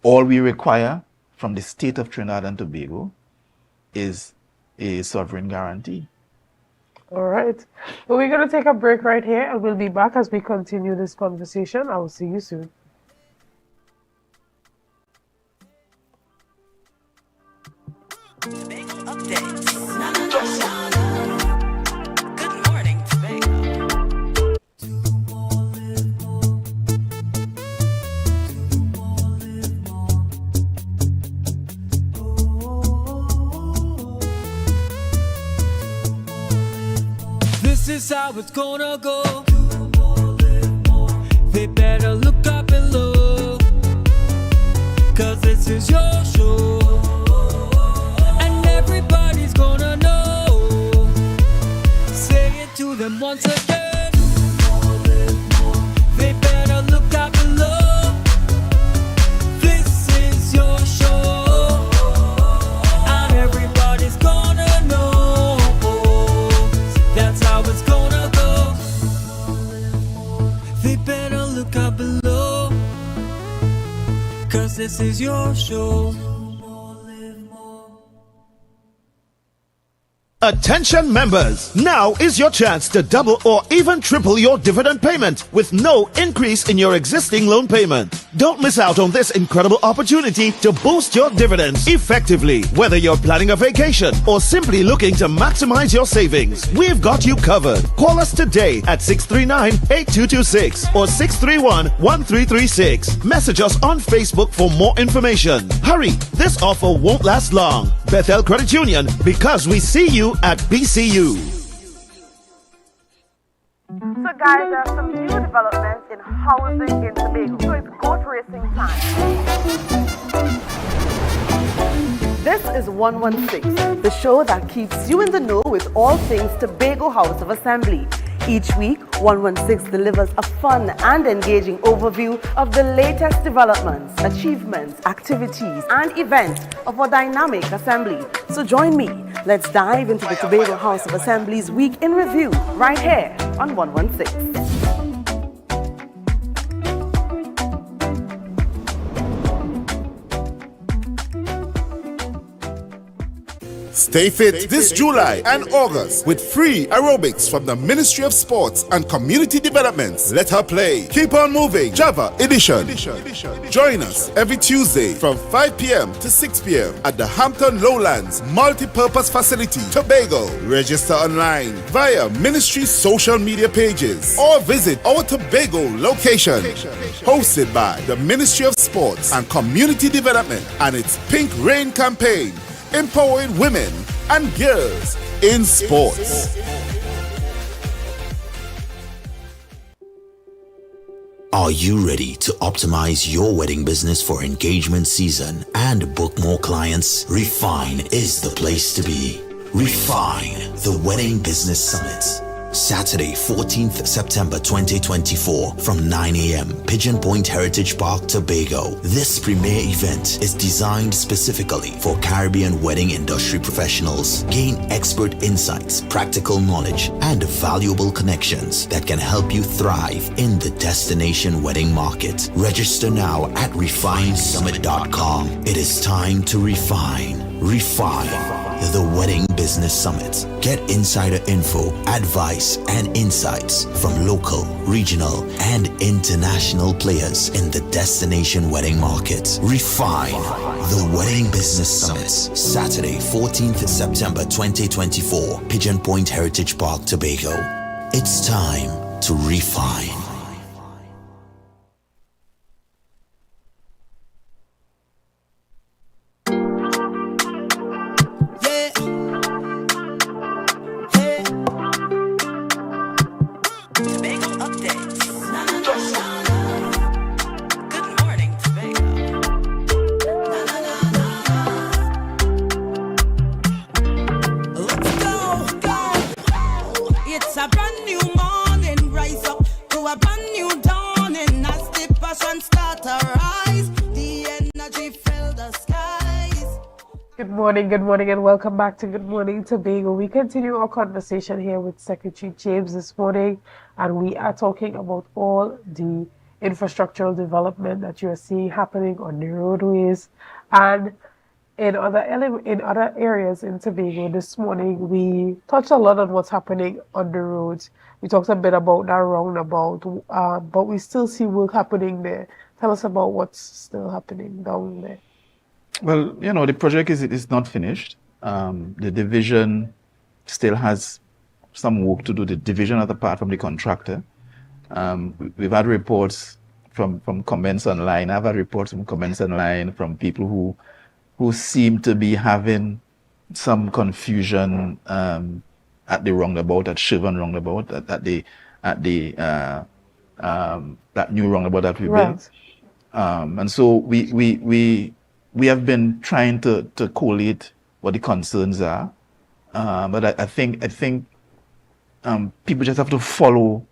all we require from the state of Trinidad and Tobago is a sovereign guarantee. All right. Well, we're going to take a break right here, and we'll be back as we continue this conversation. I will see you soon. Good morning, Tobago. This is how it's gonna go. They better look up below, 'cause this is your show, and everybody's gonna know. Say it to them once again. They better look up below. This is your show, and everybody's gonna know. That's how it's gonna go. They better look up below, 'cause this is your show. Attention members, now is your chance to double or even triple your dividend payment with no increase in your existing loan payment. Don't miss out on this incredible opportunity to boost your dividends effectively. Whether you're planning a vacation or simply looking to maximize your savings, we've got you covered. Call us today at 639-8226 or 631-1336. Message us on Facebook for more information. Hurry, this offer won't last long. Bethel Credit Union, because we see you at BCU. So guys, there are some new developments in housing in Tobago. So it's goat racing time. This is 116, the show that keeps you in the know with all things Tobago House of Assembly. Each week, 116 delivers a fun and engaging overview of the latest developments, achievements, activities, and events of our dynamic assembly. So join me. Let's dive into the Tobago House of Assembly's Week in Review right here on 116. Stay fit this July and August with free aerobics from the Ministry of Sports and Community Development. Let her play. Keep on moving. Java Edition. Join us every Tuesday from 5 p.m. to 6 p.m. at the Hampton Lowlands Multi-Purpose Facility, Tobago. Register online via Ministry social media pages or visit our Tobago location. Hosted by the Ministry of Sports and Community Development and its Pink Rain campaign, empowering women and girls in sports. Are you ready to optimize your wedding business for engagement season and book more clients? Refine is the place to be. Refine, the Wedding Business Summit. Saturday, 14th September 2024 from 9 a.m. Pigeon Point Heritage Park, Tobago. This premier event is designed specifically for Caribbean wedding industry professionals. Gain expert insights, practical knowledge, and valuable connections that can help you thrive in the destination wedding market. Register now at refinesummit.com. It is time to refine. Refine, the Wedding Business Summit. Get insider info, advice, and insights from local, regional, and international players in the destination wedding market. Refine, the Wedding Business Summit. Saturday, 14th September 2024, Pigeon Point Heritage Park, Tobago. It's time to refine. Good morning, and welcome back to Good Morning Tobago. We continue our conversation here with Secretary James this morning, and we are talking about all the infrastructural development that you are seeing happening on the roadways and in other areas in Tobago. This morning, we touched a lot on what's happening on the roads. We talked a bit about that roundabout, but we still see work happening there. Tell us about what's still happening down there. Well, the project is not finished. The division still has some work to do. The division is apart from the contractor. We've had reports from comments online. I've had reports from comments online from people who seem to be having some confusion at the roundabout, at Chevron roundabout, at that new roundabout that we built. And so we have been trying to collate what the concerns are, but I think people just have to follow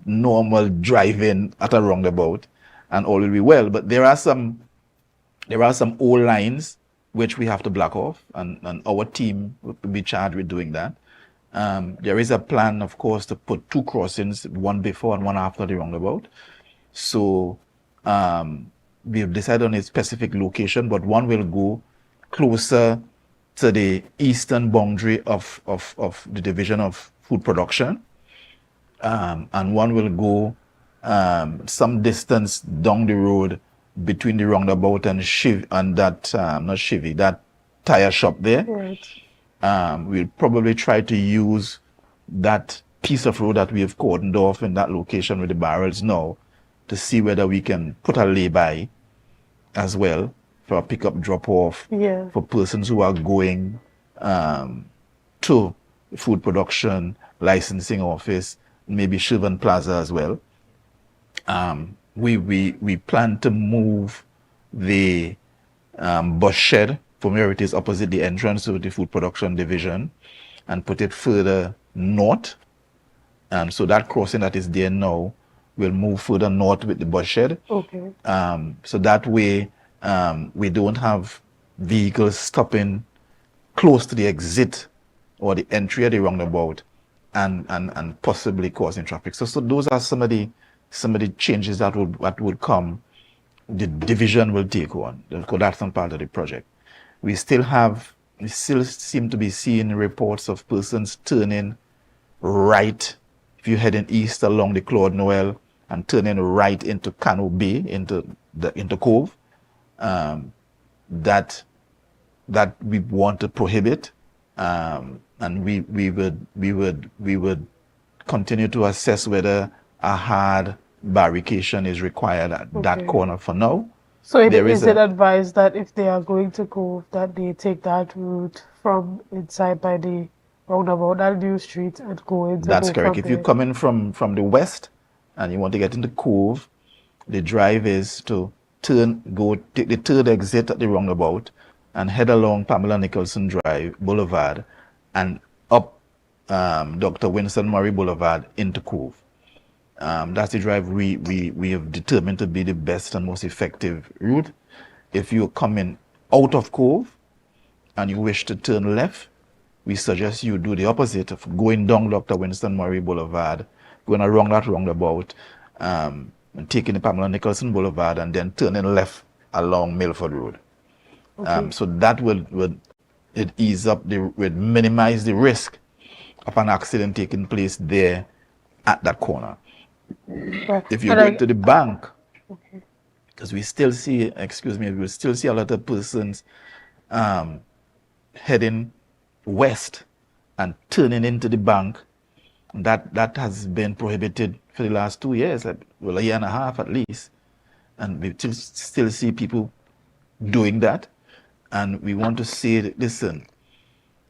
normal driving at a roundabout, and all will be well. But there are some old lines which we have to block off, and our team will be charged with doing that. There is a plan, of course, to put 2 crossings, one before and one after the roundabout. So we have decided on a specific location, but one will go closer to the eastern boundary of the division of food production, and one will go some distance down the road between the roundabout and that tire shop there. Right. We'll probably try to use that piece of road that we have cordoned off in that location with the barrels now to see whether we can put a lay-by as well for a pick-up drop-off for persons who are going to food production, licensing office, maybe Chevron Plaza as well. We plan to move the bus shed from where it is opposite the entrance to the food production division and put it further north. So that crossing that is there now will move further north with the bus shed. Okay. So that way we don't have vehicles stopping close to the exit or the entry of the roundabout and possibly causing traffic. So those are some of the changes that would come. The division will take on. That's some part of the project. We still seem to be seeing reports of persons turning right. If you're heading east along the Claude Noel and turning right into Cano Bay, into Cove, that we want to prohibit, and we would continue to assess whether a hard barricade is required at that corner for now. So is it advised that if they are going to go, that they take that route from inside by the roundabout, that new street, and go into? That's correct. If you're coming from the west and you want to get into Cove, the drive is to take the third exit at the roundabout and head along Pamela Nicholson Drive Boulevard and up Dr. Winston Murray Boulevard into Cove. That's the drive we have determined to be the best and most effective route. If you're coming out of Cove and you wish to turn left, we suggest you do the opposite of going down Dr. Winston Murray Boulevard, going around that roundabout, and taking the Pamela Nicholson Boulevard and then turning left along Milford Road. So that would minimize the risk of an accident taking place there at that corner. If you go to the bank, because we still see a lot of persons heading west and turning into the bank. That has been prohibited for the last 2 years, a year and a half at least. And we still see people doing that. And we want to say that, listen,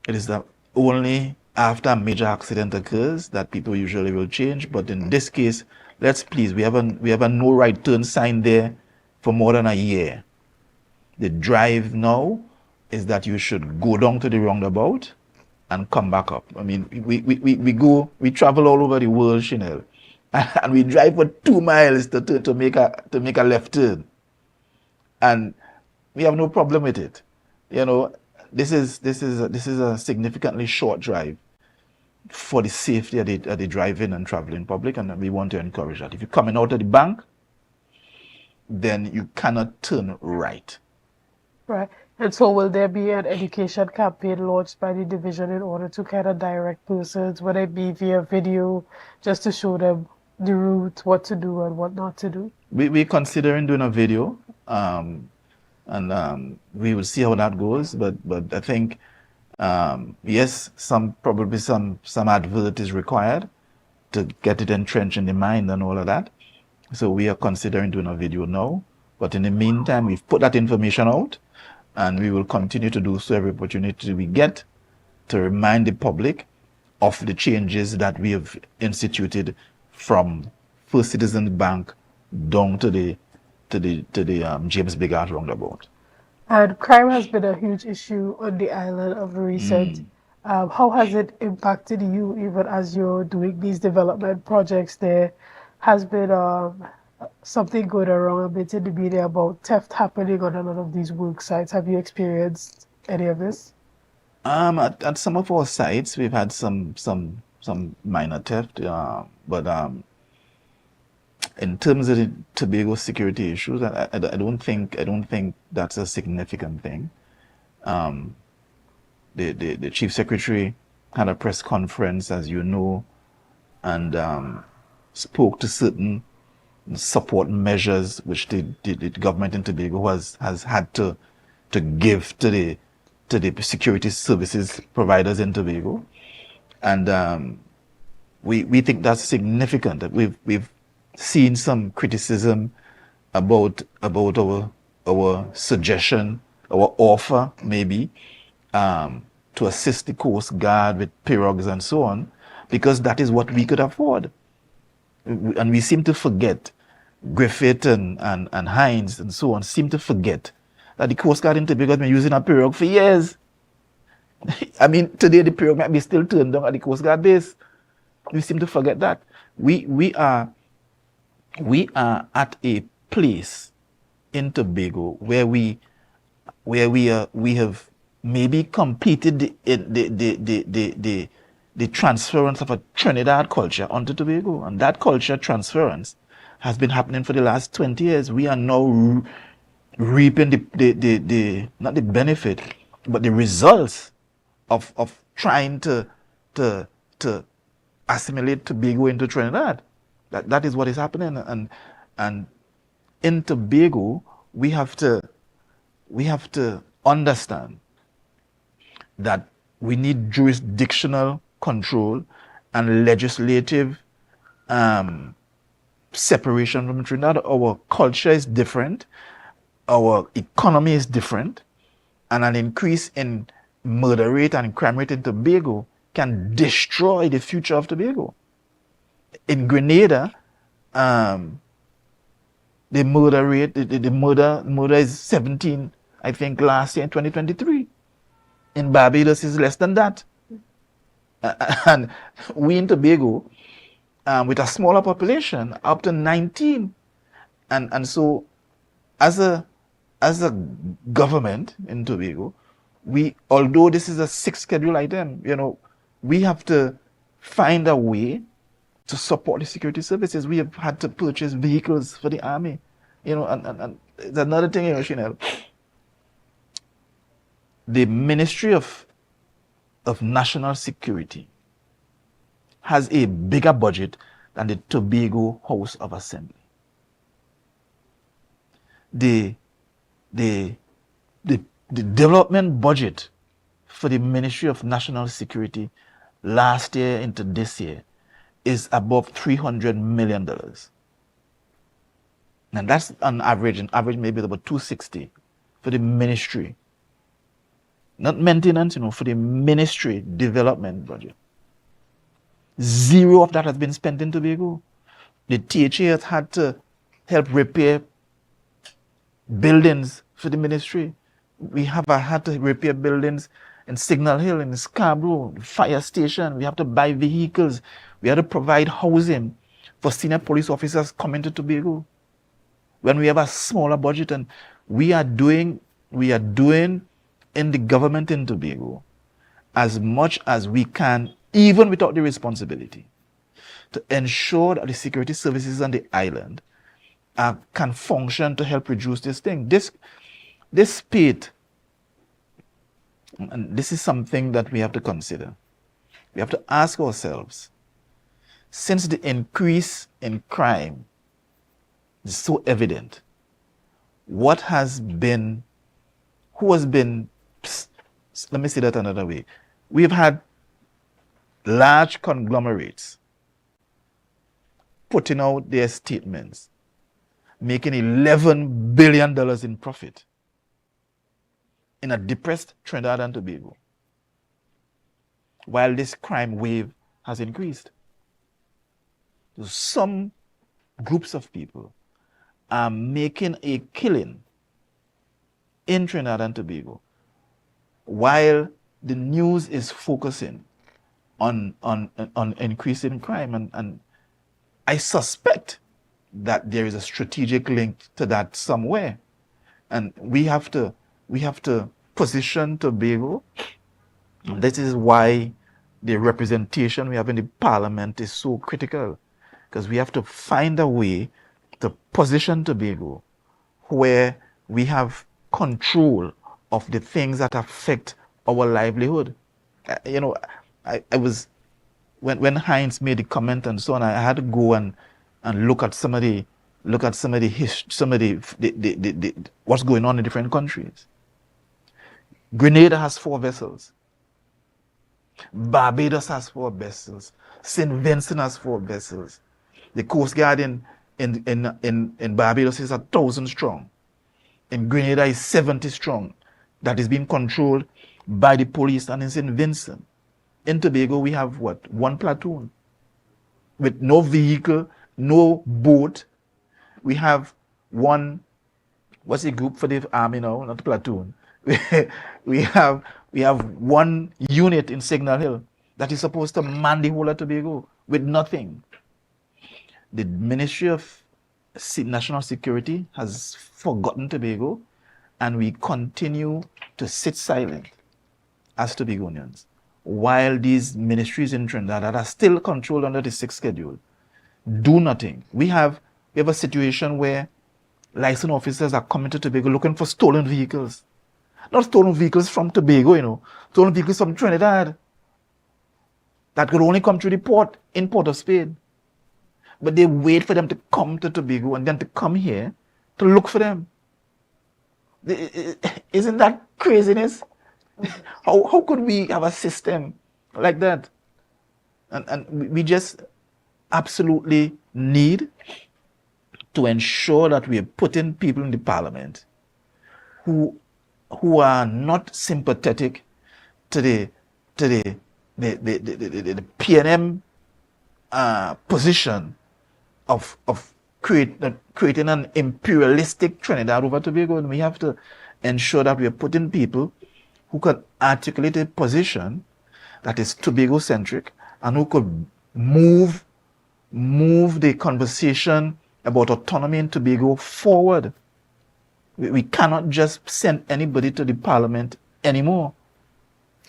it is only after a major accident occurs that people usually will change. But in this case, we have a no right turn sign there for more than a year. The drive now is that you should go down to the roundabout and come back up. I mean, we travel all over the world, Chanel, and we drive for 2 miles to make a left turn, and we have no problem with it. You know, this is a significantly short drive for the safety of the driving and traveling public, and we want to encourage that. If you're coming out of the bank, then you cannot turn right. Right. And so will there be an education campaign launched by the division in order to kind of direct persons, whether it be via video, just to show them the route, what to do and what not to do? We're considering doing a video, we will see how that goes. But I think, yes, probably some advert is required to get it entrenched in the mind and all of that. So we are considering doing a video now. But in the meantime, we've put that information out, and we will continue to do so every opportunity we get to remind the public of the changes that we have instituted from First Citizens Bank down to the James Bigart roundabout. And crime has been a huge issue on the island of recent. How has it impacted you, even as you're doing these development projects? There has been something going around a bit in the media about theft happening on a lot of these work sites. Have you experienced any of this? At some of our sites, we've had some minor theft, but in terms of the Tobago security issues, I don't think that's a significant thing. The chief secretary had a press conference, as you know, and spoke to certain support measures which the government in Tobago has had to give to the security services providers in Tobago, and we think that's significant. That we've seen some criticism about our suggestion, our offer maybe, to assist the Coast Guard with pirogues and so on, because that is what we could afford. And we seem to forget, Griffith and Hines and so on seem to forget that the Coast Guard in Tobago has been using a pirogue for years. I mean, today the pirogue might be still turned down at the Coast Guard base. We seem to forget that. We are at a place in Tobago where we have maybe completed the transference of a Trinidad culture onto Tobago, and that culture transference has been happening for the last 20 years. We are now reaping the not the benefit, but the results of trying to assimilate Tobago into Trinidad. That is what is happening, and in Tobago we have to understand that we need jurisdictional control and legislative separation from Trinidad. Our culture is different, our economy is different, and an increase in murder rate and crime rate in Tobago can destroy the future of Tobago. In Grenada, the murder rate, the murder is 17, I think, last year in 2023. In Barbados is less than that. And we in Tobago, with a smaller population, up to 19. And so as a government in Tobago, although this is a sixth schedule item, we have to find a way to support the security services. We have had to purchase vehicles for the army, and it's another thing, Chanel. The Ministry of National Security has a bigger budget than the Tobago House of Assembly. The development budget for the Ministry of National Security last year into this year is above $300 million. And that's on average. On average, maybe about 260 for the ministry. Not maintenance, for the ministry development budget. Zero of that has been spent in Tobago. The THA has had to help repair buildings for the ministry. We have had to repair buildings in Signal Hill, in Scarborough, fire station. We have to buy vehicles. We have to provide housing for senior police officers coming to Tobago. When we have a smaller budget, and we are doing in the government in Tobago as much as we can, even without the responsibility, to ensure that the security services on the island can function to help reduce this thing. This spate, and this is something that we have to consider. We have to ask ourselves, since the increase in crime is so evident, who has been, let me say that another way. We've had large conglomerates putting out their statements, making $11 billion in profit in a depressed Trinidad and Tobago, while this crime wave has increased. So some groups of people are making a killing in Trinidad and Tobago, while the news is focusing on increasing crime. And I suspect that there is a strategic link to that somewhere. And we have to position Tobago. This is why the representation we have in the parliament is so critical, because we have to find a way to position Tobago where we have control of the things that affect our livelihood. I was, when Heinz made the comment and so on, I had to go and look at some of the what's going on in different countries. Grenada has 4 vessels. Barbados has 4 vessels. St. Vincent has 4 vessels. The Coast Guard in Barbados is 1,000 strong. In Grenada is 70 strong. That is being controlled by the police. And in St. Vincent, in Tobago, we have what? 1 platoon with no vehicle, no boat. We have one, what's the group for the army now? Not platoon. We have 1 unit in Signal Hill that is supposed to man the whole of Tobago with nothing. The Ministry of National Security has forgotten Tobago, and we continue to sit silent as Tobagonians, while these ministries in Trinidad that are still controlled under the 6th schedule do nothing. We have a situation where licensed officers are coming to Tobago looking for stolen vehicles. Not stolen vehicles from Tobago, stolen vehicles from Trinidad that could only come through the port in Port of Spain. But they wait for them to come to Tobago and then to come here to look for them. Isn't that craziness? How could we have a system like that? And we just absolutely need to ensure that we are putting people in the parliament who are not sympathetic to the PNM position of creating an imperialistic Trinidad over Tobago. And we have to ensure that we are putting people who can articulate a position that is Tobago-centric and who could move the conversation about autonomy in Tobago forward. We cannot just send anybody to the parliament anymore.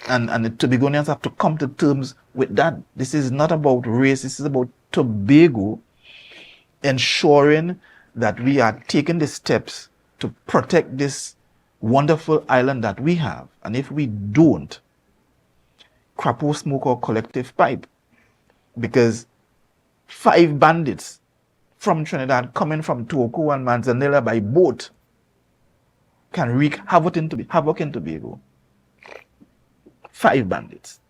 And the Tobagonians have to come to terms with that. This is not about race. This is about Tobago ensuring that we are taking the steps to protect this wonderful island that we have. And if we don't, Crapo smoke our collective pipe. Because 5 bandits from Trinidad coming from Toco and Manzanilla by boat can wreak havoc in Tobago. 5 bandits.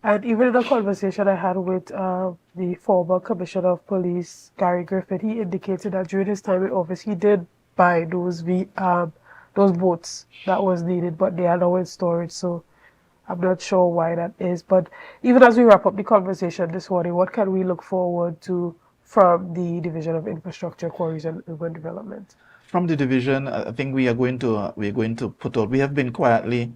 And even in a conversation I had with the former Commissioner of Police, Gary Griffith, he indicated that during his time in office, he did buy those boats that was needed, but they are now in storage. So I'm not sure why that is. But even as we wrap up the conversation this morning, what can we look forward to from the Division of Infrastructure, Quarries and Urban Development? From the division, I think we are going to put out. We have been quietly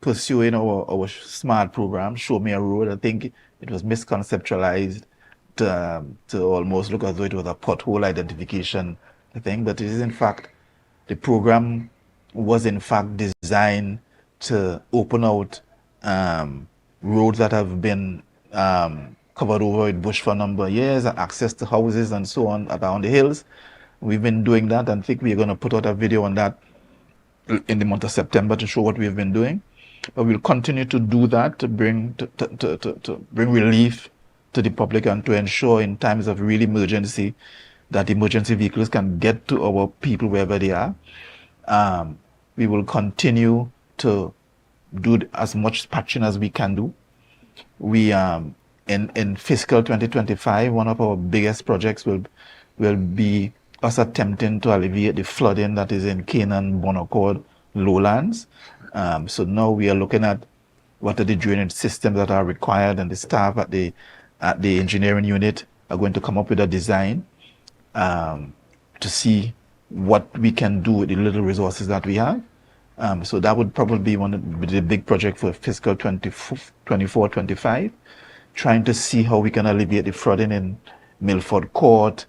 pursuing our SMART program, Show Me a Road. I think it was misconceptualized to almost look as though it was a pothole identification thing, but it is in fact the program was in fact designed to open out roads that have been covered over with bush for a number of years, and access to houses and so on around the hills. We've been doing that, and I think we're going to put out a video on that in the month of September to show what we've been doing. But we'll continue to do that to bring bring relief to the public and to ensure in times of real emergency that emergency vehicles can get to our people wherever they are. We will continue to do as much patching as we can do. We in fiscal 2025, one of our biggest projects will be us attempting to alleviate the flooding that is in Canaan, Bon Accord, lowlands. So now we are looking at what are the drainage systems that are required, and the staff at the engineering unit are going to come up with a design to see what we can do with the little resources that we have. So that would probably be one of the big projects for fiscal 24-25, trying to see how we can alleviate the flooding in Milford Court,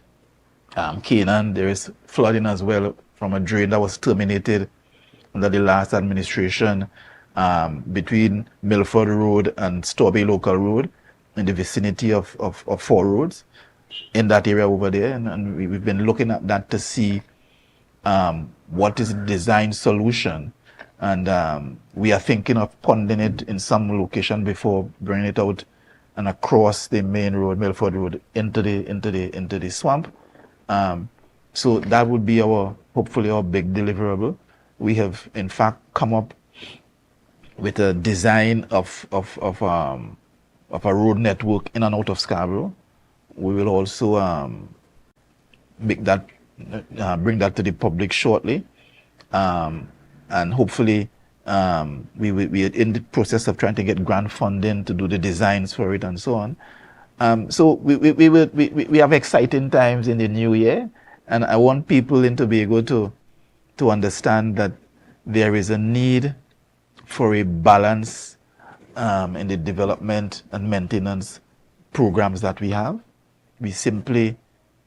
Canaan. There is flooding as well from a drain that was terminated under the last administration between Milford Road and Storby Local Road, in the vicinity of 4 roads in that area over there. And we've been looking at that to see what is the design solution. And we are thinking of ponding it in some location before bringing it out and across the main road, Milford Road, into the swamp. So that would be hopefully our big deliverable. We have in fact come up with a design of a road network in and out of Scarborough. We will also bring that to the public shortly, and hopefully we are in the process of trying to get grant funding to do the designs for it and so on. So we have exciting times in the new year, and I want people in Tobago to understand that there is a need for a balance in the development and maintenance programs that we have. We simply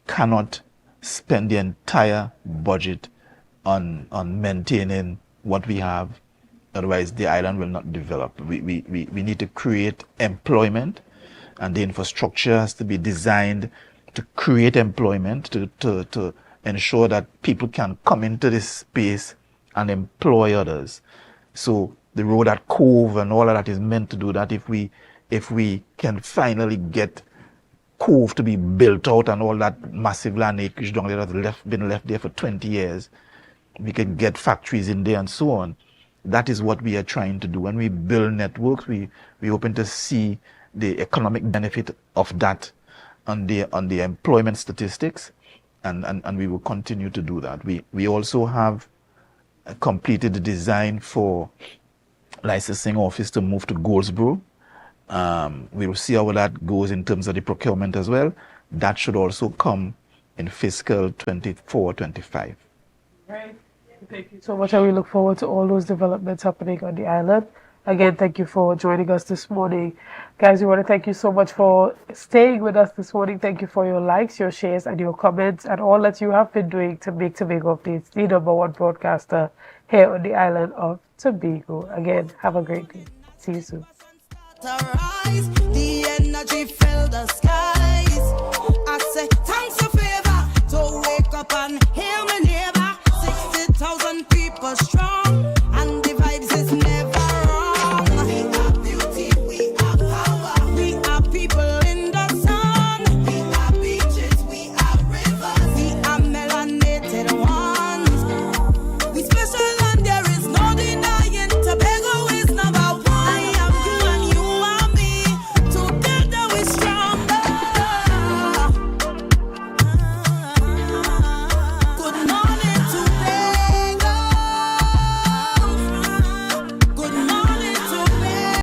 cannot spend the entire budget on maintaining what we have, otherwise the island will not develop. We need to create employment, and the infrastructure has to be designed to create employment, to ensure that people can come into this space and employ others. So the road at Cove and all of that is meant to do that. If we can finally get Cove to be built out and all that massive land acreage down there that's been left there for 20 years, we can get factories in there and so on. That is what we are trying to do. When we build networks, we open to see the economic benefit of that on the employment statistics, and we will continue to do that. We also have completed the design for licensing office to move to Goldsboro. We will see how that goes in terms of the procurement as well. That should also come in fiscal 24-25. Right. Thank you so much, and we look forward to all those developments happening on the island. Again, thank you for joining us this morning. Guys, we want to thank you so much for staying with us this morning. Thank you for your likes, your shares, and your comments, and all that you have been doing to make Tobago Updates the #1 broadcaster here on the island of Tobago. Again, have a great day. See you soon. The energy fill the sky.